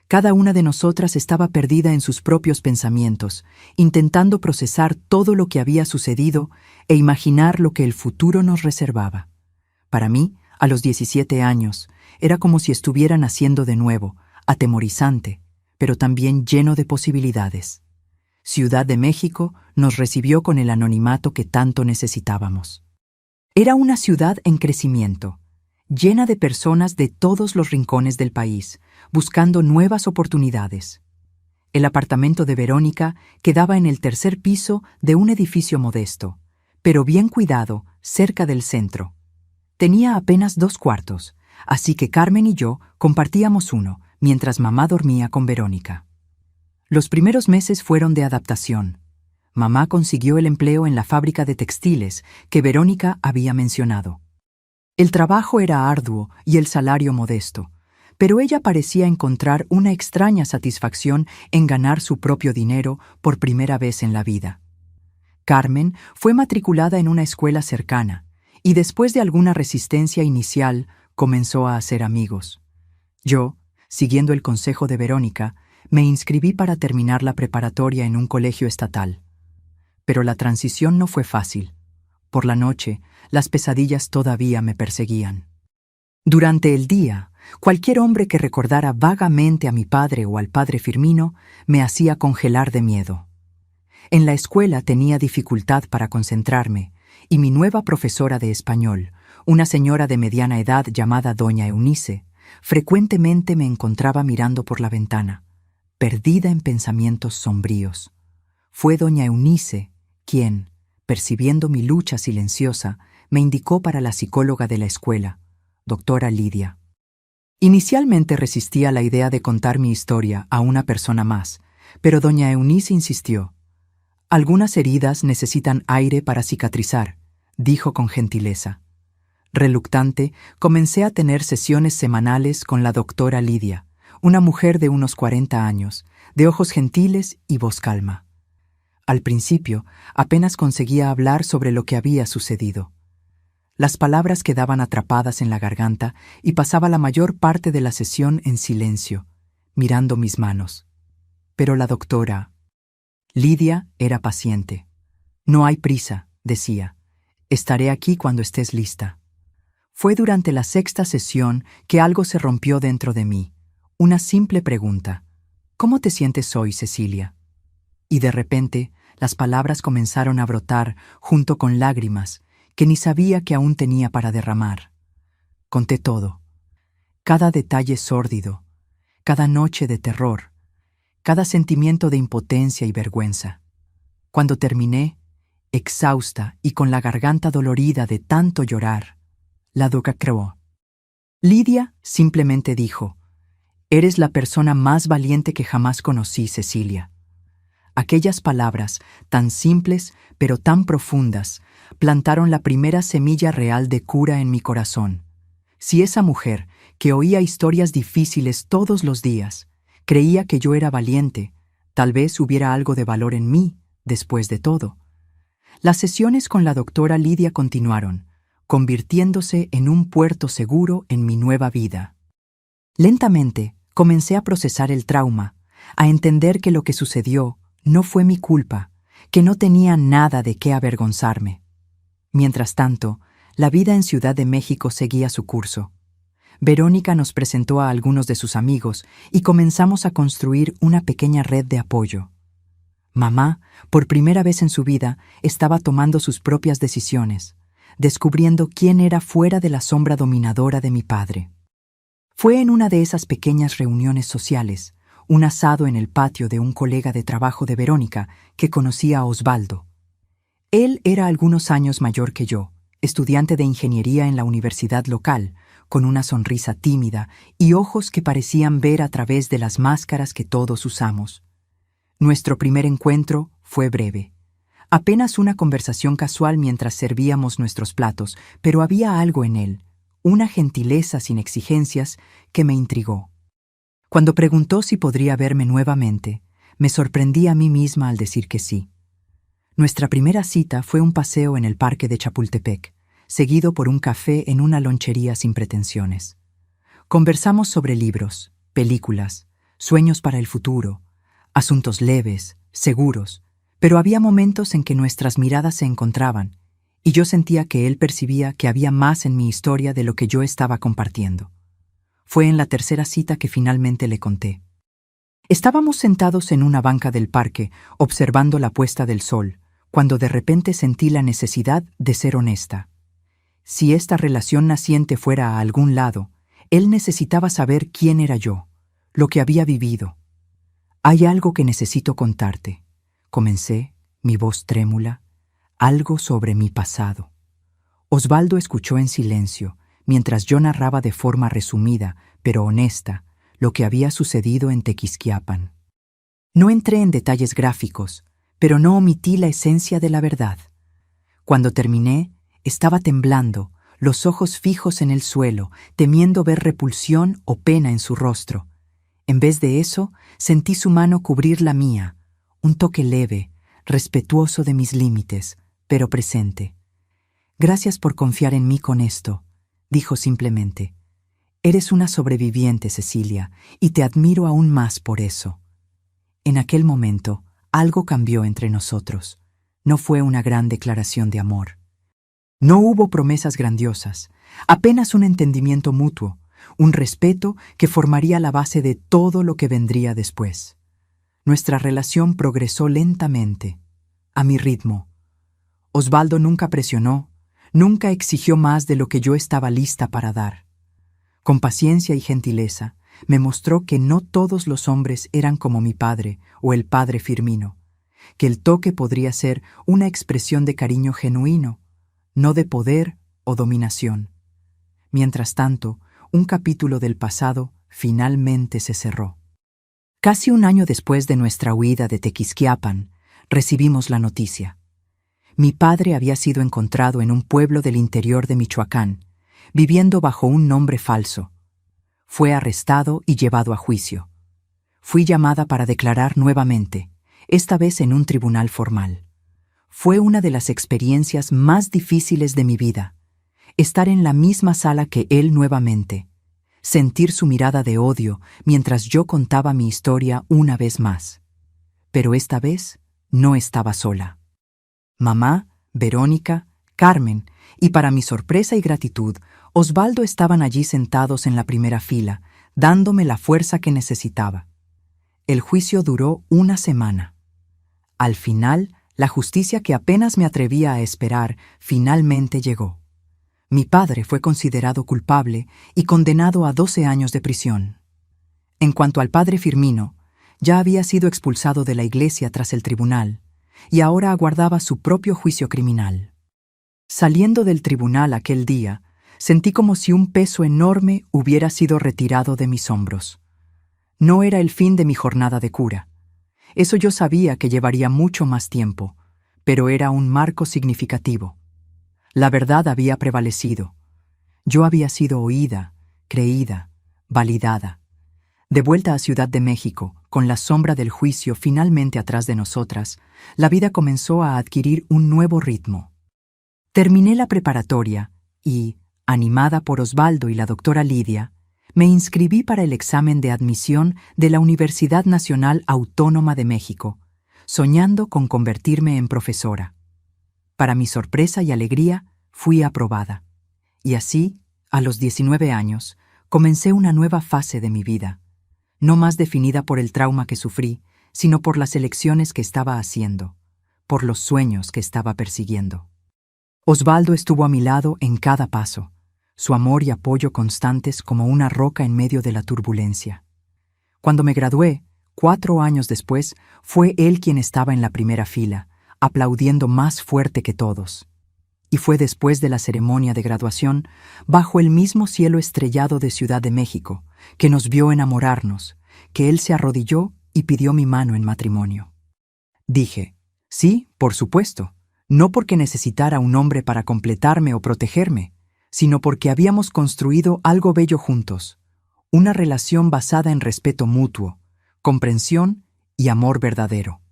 Cada una de nosotras estaba perdida en sus propios pensamientos, intentando procesar todo lo que había sucedido e imaginar lo que el futuro nos reservaba. Para mí, a los 17 años, era como si estuviera naciendo de nuevo, atemorizante, pero también lleno de posibilidades. Ciudad de México nos recibió con el anonimato que tanto necesitábamos. Era una ciudad en crecimiento, llena de personas de todos los rincones del país, buscando nuevas oportunidades. El apartamento de Verónica quedaba en el 3er piso de un edificio modesto, pero bien cuidado, cerca del centro. Tenía apenas 2 cuartos, así que Carmen y yo compartíamos uno, mientras mamá dormía con Verónica. Los primeros meses fueron de adaptación. Mamá consiguió el empleo en la fábrica de textiles que Verónica había mencionado. El trabajo era arduo y el salario modesto, pero ella parecía encontrar una extraña satisfacción en ganar su propio dinero por primera vez en la vida. Carmen fue matriculada en una escuela cercana y después de alguna resistencia inicial comenzó a hacer amigos. Yo, siguiendo el consejo de Verónica, me inscribí para terminar la preparatoria en un colegio estatal. Pero la transición no fue fácil. Por la noche, las pesadillas todavía me perseguían. Durante el día, cualquier hombre que recordara vagamente a mi padre o al padre Firmino me hacía congelar de miedo. En la escuela tenía dificultad para concentrarme, y mi nueva profesora de español, una señora de mediana edad llamada doña Eunice, frecuentemente me encontraba mirando por la ventana, perdida en pensamientos sombríos. Fue doña Eunice quien, percibiendo mi lucha silenciosa, me indicó para la psicóloga de la escuela, doctora Lidia. Inicialmente resistí a la idea de contar mi historia a una persona más, pero doña Eunice insistió. Algunas heridas necesitan aire para cicatrizar, dijo con gentileza. Reluctante, comencé a tener sesiones semanales con la doctora Lidia, una mujer de unos 40 años, de ojos gentiles y voz calma. Al principio, apenas conseguía hablar sobre lo que había sucedido. Las palabras quedaban atrapadas en la garganta y pasaba la mayor parte de la sesión en silencio, mirando mis manos. Pero la doctora Lidia era paciente. No hay prisa, decía. Estaré aquí cuando estés lista. Fue durante la 6ª sesión que algo se rompió dentro de mí. Una simple pregunta. ¿Cómo te sientes hoy, Cecilia? y de repente las palabras comenzaron a brotar junto con lágrimas que ni sabía que aún tenía para derramar. Conté todo, cada detalle sórdido, cada noche de terror, cada sentimiento de impotencia y vergüenza. Cuando terminé, exhausta y con la garganta dolorida de tanto llorar, la duca creó. Lidia simplemente dijo: «Eres la persona más valiente que jamás conocí, Cecilia». Aquellas palabras, tan simples pero tan profundas, plantaron la primera semilla real de cura en mi corazón. Si esa mujer, que oía historias difíciles todos los días, creía que yo era valiente, tal vez hubiera algo de valor en mí, después de todo. Las sesiones con la doctora Lidia continuaron, convirtiéndose en un puerto seguro en mi nueva vida. Lentamente, comencé a procesar el trauma, a entender que lo que sucedió no fue mi culpa, que no tenía nada de qué avergonzarme. Mientras tanto, la vida en Ciudad de México seguía su curso. Verónica nos presentó a algunos de sus amigos y comenzamos a construir una pequeña red de apoyo. Mamá, por primera vez en su vida, estaba tomando sus propias decisiones, descubriendo quién era fuera de la sombra dominadora de mi padre. Fue en una de esas pequeñas reuniones sociales, un asado en el patio de un colega de trabajo de Verónica, que conocí a Osvaldo. Él era algunos años mayor que yo, estudiante de ingeniería en la universidad local, con una sonrisa tímida y ojos que parecían ver a través de las máscaras que todos usamos. Nuestro primer encuentro fue breve. Apenas una conversación casual mientras servíamos nuestros platos, pero había algo en él, una gentileza sin exigencias, que me intrigó. Cuando preguntó si podría verme nuevamente, me sorprendí a mí misma al decir que sí. Nuestra primera cita fue un paseo en el parque de Chapultepec, seguido por un café en una lonchería sin pretensiones. Conversamos sobre libros, películas, sueños para el futuro, asuntos leves, seguros, pero había momentos en que nuestras miradas se encontraban, y yo sentía que él percibía que había más en mi historia de lo que yo estaba compartiendo. Fue en la tercera cita que finalmente le conté. Estábamos sentados en una banca del parque, observando la puesta del sol, cuando de repente sentí la necesidad de ser honesta. Si esta relación naciente fuera a algún lado, él necesitaba saber quién era yo, lo que había vivido. «Hay algo que necesito contarte», comencé, mi voz trémula, algo sobre mi pasado. Osvaldo escuchó en silencio, mientras yo narraba de forma resumida, pero honesta, lo que había sucedido en Tequisquiapan. No entré en detalles gráficos, pero no omití la esencia de la verdad. Cuando terminé, estaba temblando, los ojos fijos en el suelo, temiendo ver repulsión o pena en su rostro. En vez de eso, sentí su mano cubrir la mía, un toque leve, respetuoso de mis límites, pero presente. «Gracias por confiar en mí con esto», dijo simplemente. «Eres una sobreviviente, Cecilia, y te admiro aún más por eso». En aquel momento, algo cambió entre nosotros. No fue una gran declaración de amor. No hubo promesas grandiosas, apenas un entendimiento mutuo, un respeto que formaría la base de todo lo que vendría después. Nuestra relación progresó lentamente, a mi ritmo. Osvaldo nunca presionó, nunca exigió más de lo que yo estaba lista para dar. Con paciencia y gentileza, me mostró que no todos los hombres eran como mi padre o el padre Firmino, que el toque podría ser una expresión de cariño genuino, no de poder o dominación. Mientras tanto, un capítulo del pasado finalmente se cerró. Casi un año después de nuestra huida de Tequisquiapan, recibimos la noticia. Mi padre había sido encontrado en un pueblo del interior de Michoacán, viviendo bajo un nombre falso. Fue arrestado y llevado a juicio. Fui llamada para declarar nuevamente, esta vez en un tribunal formal. Fue una de las experiencias más difíciles de mi vida. Estar en la misma sala que él nuevamente. Sentir su mirada de odio mientras yo contaba mi historia una vez más. Pero esta vez no estaba sola. Mamá, Verónica, Carmen y, para mi sorpresa y gratitud, Osvaldo estaban allí sentados en la primera fila, dándome la fuerza que necesitaba. El juicio duró una semana. Al final, la justicia que apenas me atrevía a esperar finalmente llegó. Mi padre fue considerado culpable y condenado a 12 años de prisión. En cuanto al padre Firmino, ya había sido expulsado de la iglesia tras el tribunal y ahora aguardaba su propio juicio criminal. Saliendo del tribunal aquel día, sentí como si un peso enorme hubiera sido retirado de mis hombros. No era el fin de mi jornada de cura. Eso yo sabía que llevaría mucho más tiempo, pero era un marco significativo. La verdad había prevalecido. Yo había sido oída, creída, validada. De vuelta a Ciudad de México, con la sombra del juicio finalmente atrás de nosotras, la vida comenzó a adquirir un nuevo ritmo. Terminé la preparatoria y, animada por Osvaldo y la doctora Lidia, me inscribí para el examen de admisión de la Universidad Nacional Autónoma de México, soñando con convertirme en profesora. Para mi sorpresa y alegría, fui aprobada. Y así, a los 19 años, comencé una nueva fase de mi vida, no más definida por el trauma que sufrí, sino por las elecciones que estaba haciendo, por los sueños que estaba persiguiendo. Osvaldo estuvo a mi lado en cada paso, su amor y apoyo constantes como una roca en medio de la turbulencia. Cuando me gradué, 4 años después, fue él quien estaba en la primera fila, aplaudiendo más fuerte que todos. Y fue después de la ceremonia de graduación, bajo el mismo cielo estrellado de Ciudad de México, que nos vio enamorarnos, que él se arrodilló y pidió mi mano en matrimonio. Dije, sí, por supuesto, no porque necesitara un hombre para completarme o protegerme, sino porque habíamos construido algo bello juntos, una relación basada en respeto mutuo, comprensión y amor verdadero.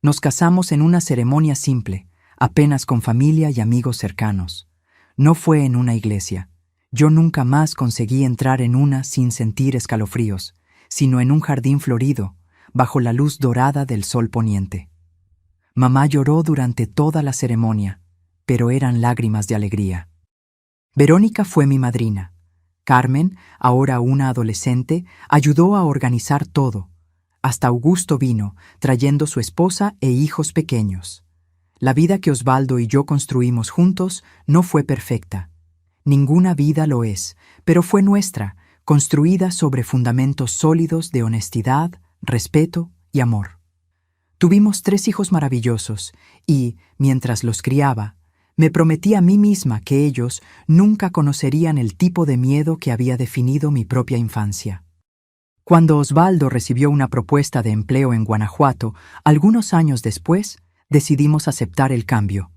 Nos casamos en una ceremonia simple, apenas con familia y amigos cercanos. No fue en una iglesia. Yo nunca más conseguí entrar en una sin sentir escalofríos, sino en un jardín florido, bajo la luz dorada del sol poniente. Mamá lloró durante toda la ceremonia, pero eran lágrimas de alegría. Verónica fue mi madrina. Carmen, ahora una adolescente, ayudó a organizar todo. Hasta Augusto vino, trayendo su esposa e hijos pequeños. La vida que Osvaldo y yo construimos juntos no fue perfecta. Ninguna vida lo es, pero fue nuestra, construida sobre fundamentos sólidos de honestidad, respeto y amor. Tuvimos 3 hijos maravillosos y, mientras los criaba, me prometí a mí misma que ellos nunca conocerían el tipo de miedo que había definido mi propia infancia. Cuando Osvaldo recibió una propuesta de empleo en Guanajuato, algunos años después, decidimos aceptar el cambio.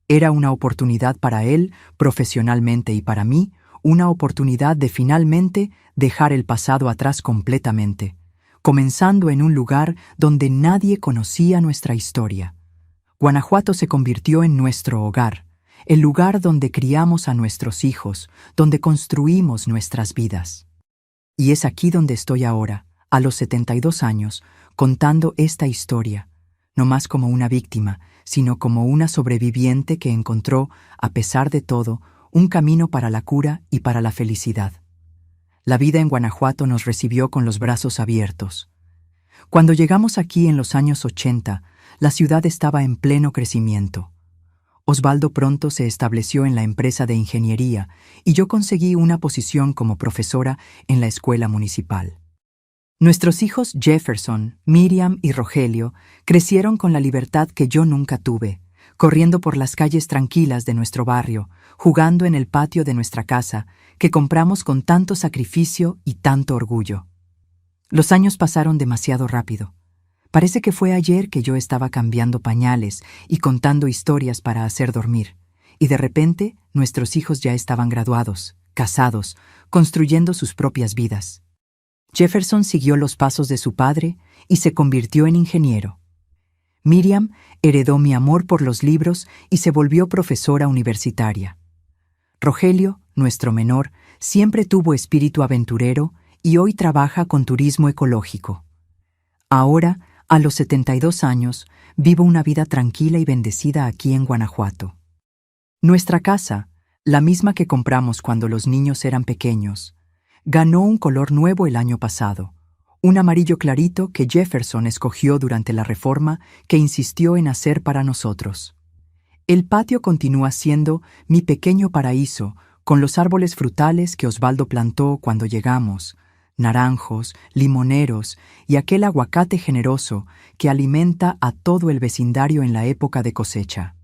Era una oportunidad para él, profesionalmente, y para mí, una oportunidad de finalmente dejar el pasado atrás completamente, comenzando en un lugar donde nadie conocía nuestra historia. Guanajuato se convirtió en nuestro hogar, el lugar donde criamos a nuestros hijos, donde construimos nuestras vidas. Y es aquí donde estoy ahora, a los 72 años, contando esta historia, no más como una víctima, sino como una sobreviviente que encontró, a pesar de todo, un camino para la cura y para la felicidad. La vida en Guanajuato nos recibió con los brazos abiertos. Cuando llegamos aquí en los años 80, la ciudad estaba en pleno crecimiento. Osvaldo pronto se estableció en la empresa de ingeniería y yo conseguí una posición como profesora en la escuela municipal. Nuestros hijos Jefferson, Miriam y Rogelio crecieron con la libertad que yo nunca tuve, corriendo por las calles tranquilas de nuestro barrio, jugando en el patio de nuestra casa, que compramos con tanto sacrificio y tanto orgullo. Los años pasaron demasiado rápido. Parece que fue ayer que yo estaba cambiando pañales y contando historias para hacer dormir, y de repente nuestros hijos ya estaban graduados, casados, construyendo sus propias vidas. Jefferson siguió los pasos de su padre y se convirtió en ingeniero. Miriam heredó mi amor por los libros y se volvió profesora universitaria. Rogelio, nuestro menor, siempre tuvo espíritu aventurero y hoy trabaja con turismo ecológico. Ahora, a los 72 años, vivo una vida tranquila y bendecida aquí en Guanajuato. Nuestra casa, la misma que compramos cuando los niños eran pequeños, ganó un color nuevo el año pasado, un amarillo clarito que Jefferson escogió durante la reforma que insistió en hacer para nosotros. El patio continúa siendo mi pequeño paraíso, con los árboles frutales que Osvaldo plantó cuando llegamos, naranjos, limoneros y aquel aguacate generoso que alimenta a todo el vecindario en la época de cosecha.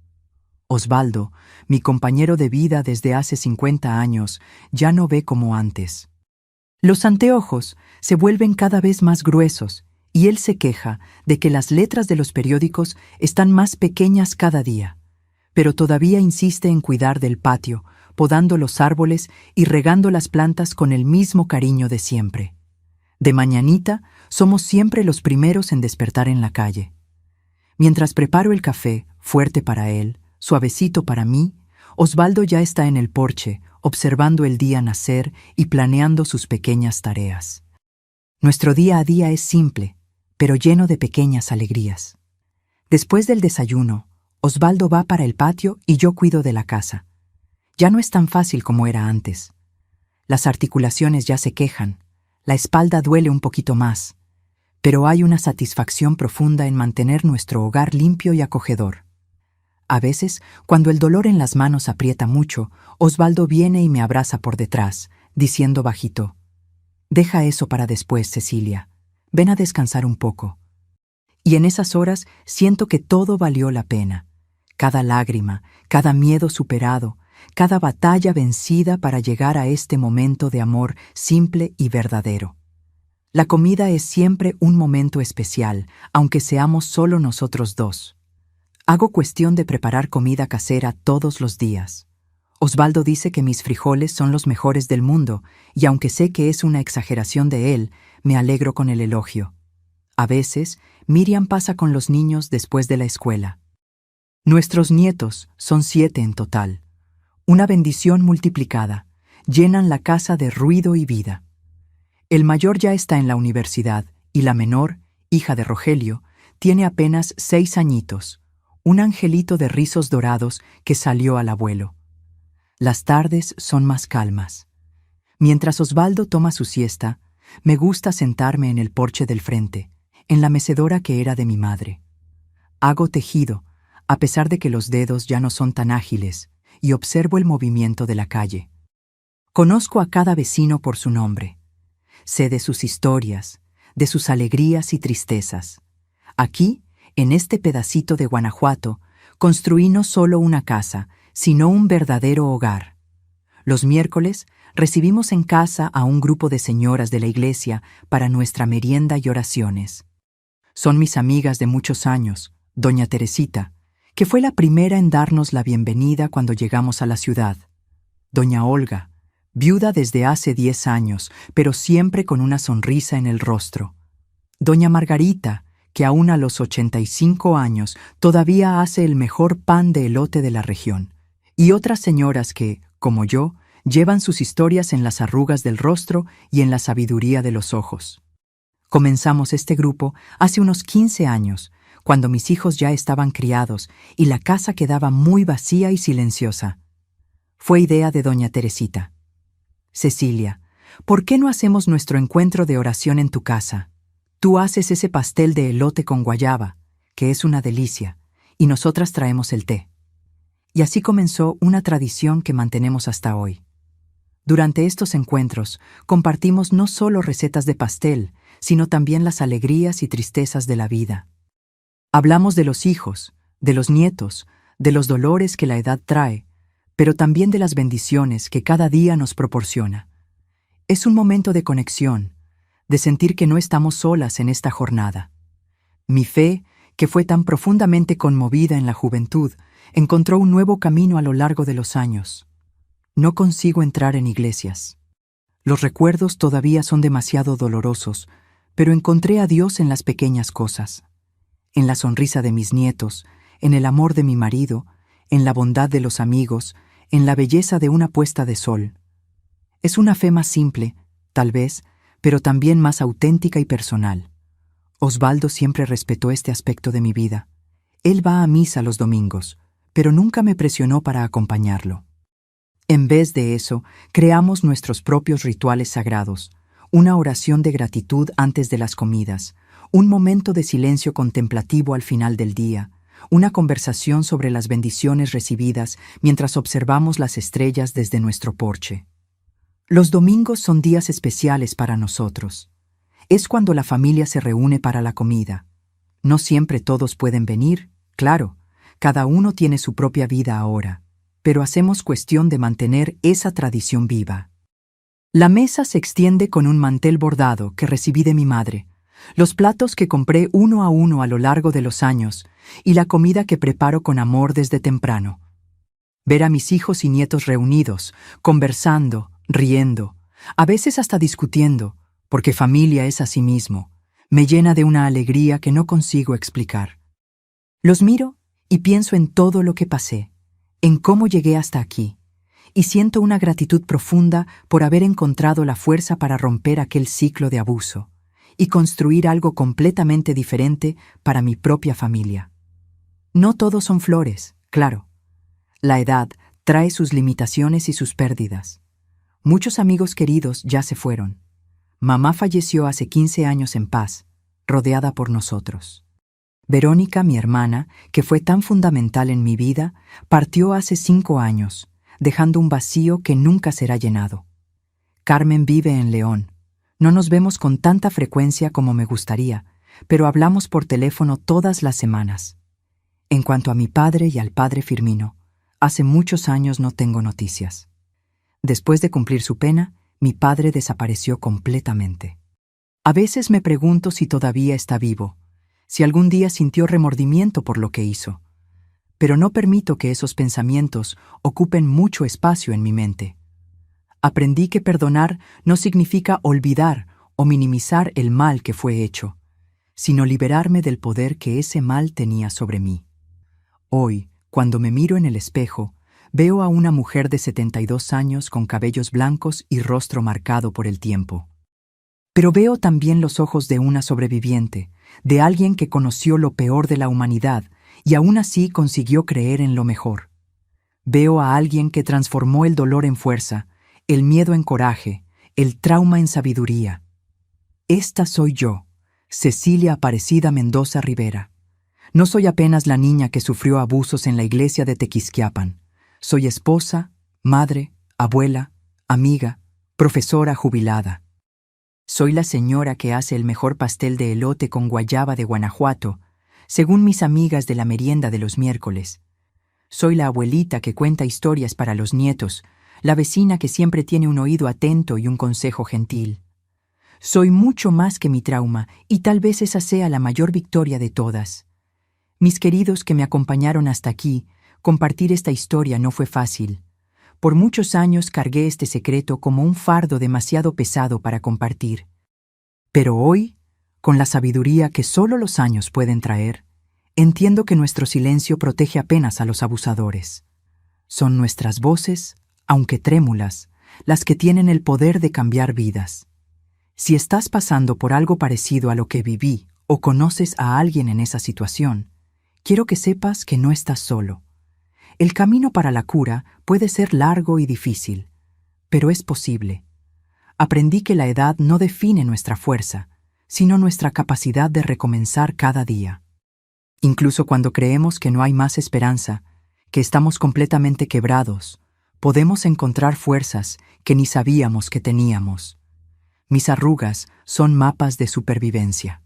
Osvaldo, mi compañero de vida desde hace 50 años, ya no ve como antes. Los anteojos se vuelven cada vez más gruesos y él se queja de que las letras de los periódicos están más pequeñas cada día, pero todavía insiste en cuidar del patio, podando los árboles y regando las plantas con el mismo cariño de siempre. De mañanita, somos siempre los primeros en despertar en la calle. Mientras preparo el café, fuerte para él, suavecito para mí, Osvaldo ya está en el porche, observando el día nacer y planeando sus pequeñas tareas. Nuestro día a día es simple, pero lleno de pequeñas alegrías. Después del desayuno, Osvaldo va para el patio y yo cuido de la casa. Ya no es tan fácil como era antes. Las articulaciones ya se quejan, la espalda duele un poquito más, pero hay una satisfacción profunda en mantener nuestro hogar limpio y acogedor. A veces, cuando el dolor en las manos aprieta mucho, Osvaldo viene y me abraza por detrás, diciendo bajito: «Deja eso para después, Cecilia. Ven a descansar un poco». Y en esas horas siento que todo valió la pena. Cada lágrima, cada miedo superado, cada batalla vencida para llegar a este momento de amor simple y verdadero. La comida es siempre un momento especial, aunque seamos solo nosotros dos. Hago cuestión de preparar comida casera todos los días. Osvaldo dice que mis frijoles son los mejores del mundo, y aunque sé que es una exageración de él, me alegro con el elogio. A veces, Miriam pasa con los niños después de la escuela. Nuestros nietos son 7 en total. Una bendición multiplicada. Llenan la casa de ruido y vida. El mayor ya está en la universidad, y la menor, hija de Rogelio, tiene apenas 6 añitos. Un angelito de rizos dorados que salió al abuelo. Las tardes son más calmas. Mientras Osvaldo toma su siesta, me gusta sentarme en el porche del frente, en la mecedora que era de mi madre. Hago tejido, a pesar de que los dedos ya no son tan ágiles, y observo el movimiento de la calle. Conozco a cada vecino por su nombre. Sé de sus historias, de sus alegrías y tristezas. Aquí, en este pedacito de Guanajuato, construí no solo una casa, sino un verdadero hogar. Los miércoles recibimos en casa a un grupo de señoras de la iglesia para nuestra merienda y oraciones. Son mis amigas de muchos años, doña Teresita, que fue la primera en darnos la bienvenida cuando llegamos a la ciudad. Doña Olga, viuda desde hace 10 años, pero siempre con una sonrisa en el rostro. Doña Margarita, que aún a los 85 años todavía hace el mejor pan de elote de la región, y otras señoras que, como yo, llevan sus historias en las arrugas del rostro y en la sabiduría de los ojos. Comenzamos este grupo hace unos 15 años, cuando mis hijos ya estaban criados y la casa quedaba muy vacía y silenciosa. Fue idea de doña Teresita. «Cecilia, ¿por qué no hacemos nuestro encuentro de oración en tu casa? Tú haces ese pastel de elote con guayaba, que es una delicia, y nosotras traemos el té». Y así comenzó una tradición que mantenemos hasta hoy. Durante estos encuentros, compartimos no solo recetas de pastel, sino también las alegrías y tristezas de la vida. Hablamos de los hijos, de los nietos, de los dolores que la edad trae, pero también de las bendiciones que cada día nos proporciona. Es un momento de conexión, de sentir que no estamos solas en esta jornada. Mi fe, que fue tan profundamente conmovida en la juventud, encontró un nuevo camino a lo largo de los años. No consigo entrar en iglesias. Los recuerdos todavía son demasiado dolorosos, pero encontré a Dios en las pequeñas cosas. En la sonrisa de mis nietos, en el amor de mi marido, en la bondad de los amigos, en la belleza de una puesta de sol. Es una fe más simple, tal vez, pero también más auténtica y personal. Osvaldo siempre respetó este aspecto de mi vida. Él va a misa los domingos, pero nunca me presionó para acompañarlo. En vez de eso, creamos nuestros propios rituales sagrados, una oración de gratitud antes de las comidas, un momento de silencio contemplativo al final del día, una conversación sobre las bendiciones recibidas mientras observamos las estrellas desde nuestro porche. Los domingos son días especiales para nosotros. Es cuando la familia se reúne para la comida. No siempre todos pueden venir, claro, cada uno tiene su propia vida ahora, pero hacemos cuestión de mantener esa tradición viva. La mesa se extiende con un mantel bordado que recibí de mi madre, los platos que compré uno a lo largo de los años y la comida que preparo con amor desde temprano. Ver a mis hijos y nietos reunidos, conversando, riendo, a veces hasta discutiendo, porque familia es así mismo, me llena de una alegría que no consigo explicar. Los miro y pienso en todo lo que pasé, en cómo llegué hasta aquí, y siento una gratitud profunda por haber encontrado la fuerza para romper aquel ciclo de abuso y construir algo completamente diferente para mi propia familia. No todos son flores, claro. La edad trae sus limitaciones y sus pérdidas. Muchos amigos queridos ya se fueron. Mamá falleció hace 15 años en paz, rodeada por nosotros. Verónica, mi hermana, que fue tan fundamental en mi vida, partió hace 5 años, dejando un vacío que nunca será llenado. Carmen vive en León. No nos vemos con tanta frecuencia como me gustaría, pero hablamos por teléfono todas las semanas. En cuanto a mi padre y al padre Firmino, hace muchos años no tengo noticias. Después de cumplir su pena, mi padre desapareció completamente. A veces me pregunto si todavía está vivo, si algún día sintió remordimiento por lo que hizo. Pero no permito que esos pensamientos ocupen mucho espacio en mi mente. Aprendí que perdonar no significa olvidar o minimizar el mal que fue hecho, sino liberarme del poder que ese mal tenía sobre mí. Hoy, cuando me miro en el espejo, veo a una mujer de 72 años con cabellos blancos y rostro marcado por el tiempo. Pero veo también los ojos de una sobreviviente, de alguien que conoció lo peor de la humanidad y aún así consiguió creer en lo mejor. Veo a alguien que transformó el dolor en fuerza, el miedo en coraje, el trauma en sabiduría. Esta soy yo, Cecilia Aparecida Mendoza Rivera. No soy apenas la niña que sufrió abusos en la iglesia de Tequisquiapan. Soy esposa, madre, abuela, amiga, profesora jubilada. Soy la señora que hace el mejor pastel de elote con guayaba de Guanajuato, según mis amigas de la merienda de los miércoles. Soy la abuelita que cuenta historias para los nietos, la vecina que siempre tiene un oído atento y un consejo gentil. Soy mucho más que mi trauma, y tal vez esa sea la mayor victoria de todas. Mis queridos que me acompañaron hasta aquí, compartir esta historia no fue fácil. Por muchos años cargué este secreto como un fardo demasiado pesado para compartir. Pero hoy, con la sabiduría que solo los años pueden traer, entiendo que nuestro silencio protege apenas a los abusadores. Son nuestras voces, aunque trémulas, las que tienen el poder de cambiar vidas. Si estás pasando por algo parecido a lo que viví o conoces a alguien en esa situación, quiero que sepas que no estás solo. El camino para la cura puede ser largo y difícil, pero es posible. Aprendí que la edad no define nuestra fuerza, sino nuestra capacidad de recomenzar cada día. Incluso cuando creemos que no hay más esperanza, que estamos completamente quebrados, podemos encontrar fuerzas que ni sabíamos que teníamos. Mis arrugas son mapas de supervivencia.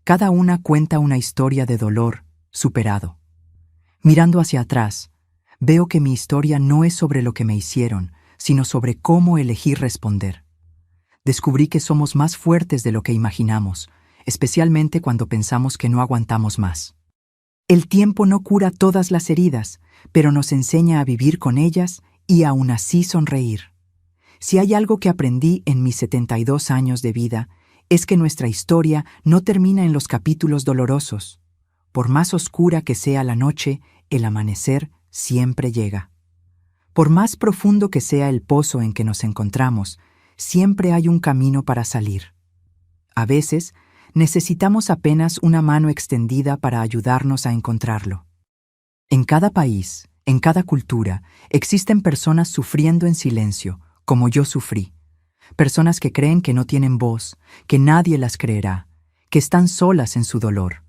Cada una cuenta una historia de dolor superado. Mirando hacia atrás, veo que mi historia no es sobre lo que me hicieron, sino sobre cómo elegí responder. Descubrí que somos más fuertes de lo que imaginamos, especialmente cuando pensamos que no aguantamos más. El tiempo no cura todas las heridas, pero nos enseña a vivir con ellas y aún así sonreír. Si hay algo que aprendí en mis 72 años de vida, es que nuestra historia no termina en los capítulos dolorosos. Por más oscura que sea la noche, el amanecer siempre llega. Por más profundo que sea el pozo en que nos encontramos, siempre hay un camino para salir. A veces, necesitamos apenas una mano extendida para ayudarnos a encontrarlo. En cada país, en cada cultura, existen personas sufriendo en silencio, como yo sufrí. personas que creen que no tienen voz, que nadie las creerá, que están solas en su dolor.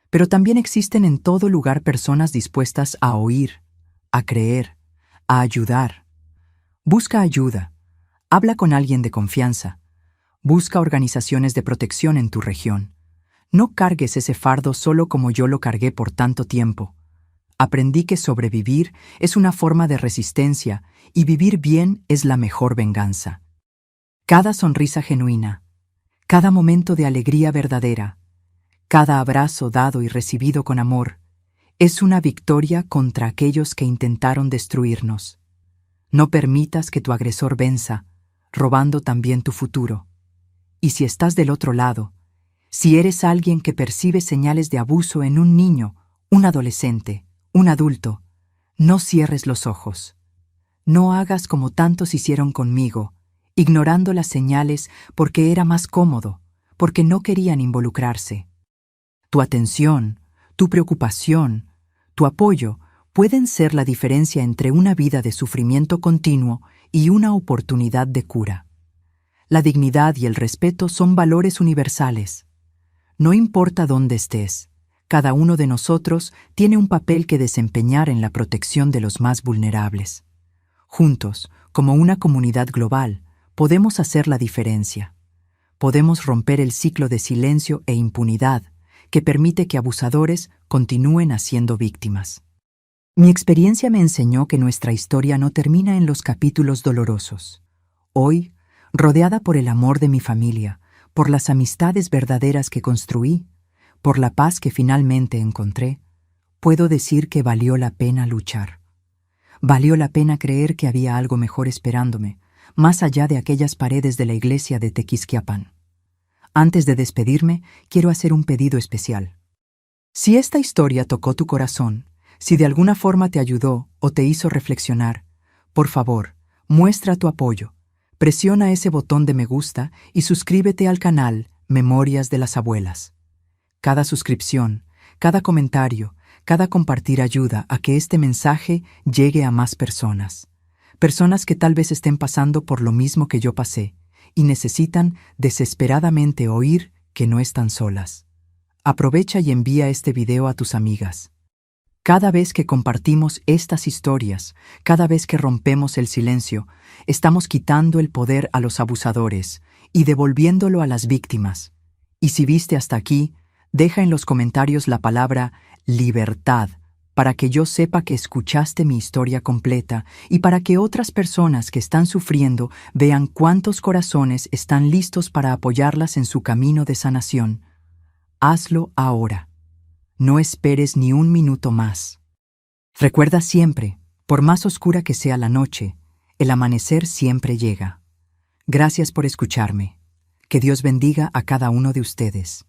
Pero también existen en todo lugar personas dispuestas a oír, a creer, a ayudar. Busca ayuda, habla con alguien de confianza, busca organizaciones de protección en tu región. No cargues ese fardo solo como yo lo cargué por tanto tiempo. Aprendí que sobrevivir es una forma de resistencia y vivir bien es la mejor venganza. Cada sonrisa genuina, cada momento de alegría verdadera, cada abrazo dado y recibido con amor, es una victoria contra aquellos que intentaron destruirnos. No permitas que tu agresor venza, robando también tu futuro. Y si estás del otro lado, si eres alguien que percibe señales de abuso en un niño, un adolescente, un adulto, no cierres los ojos. No hagas como tantos hicieron conmigo, ignorando las señales porque era más cómodo, porque no querían involucrarse. Tu atención, tu preocupación, tu apoyo pueden ser la diferencia entre una vida de sufrimiento continuo y una oportunidad de cura. La dignidad y el respeto son valores universales. No importa dónde estés, cada uno de nosotros tiene un papel que desempeñar en la protección de los más vulnerables. Juntos, como una comunidad global, podemos hacer la diferencia. Podemos romper el ciclo de silencio e impunidad que permite que abusadores continúen siendo víctimas. Mi experiencia me enseñó que nuestra historia no termina en los capítulos dolorosos. Hoy, rodeada por el amor de mi familia, por las amistades verdaderas que construí, por la paz que finalmente encontré, puedo decir que valió la pena luchar. Valió la pena creer que había algo mejor esperándome, más allá de aquellas paredes de la iglesia de Tequisquiapan. Antes de despedirme, quiero hacer un pedido especial. Si esta historia tocó tu corazón, si de alguna forma te ayudó o te hizo reflexionar, por favor, muestra tu apoyo. Presiona ese botón de me gusta y suscríbete al canal Memorias de las Abuelas. Cada suscripción, cada comentario, cada compartir ayuda a que este mensaje llegue a más personas. Personas que tal vez estén pasando por lo mismo que yo pasé y necesitan desesperadamente oír que no están solas. Aprovecha y envía este video a tus amigas. Cada vez que compartimos estas historias, cada vez que rompemos el silencio, estamos quitando el poder a los abusadores y devolviéndolo a las víctimas. Y si viste hasta aquí, deja en los comentarios la palabra libertad para que yo sepa que escuchaste mi historia completa y para que otras personas que están sufriendo vean cuántos corazones están listos para apoyarlas en su camino de sanación. Hazlo ahora. No esperes ni un minuto más. Recuerda siempre, por más oscura que sea la noche, el amanecer siempre llega. Gracias por escucharme. Que Dios bendiga a cada uno de ustedes.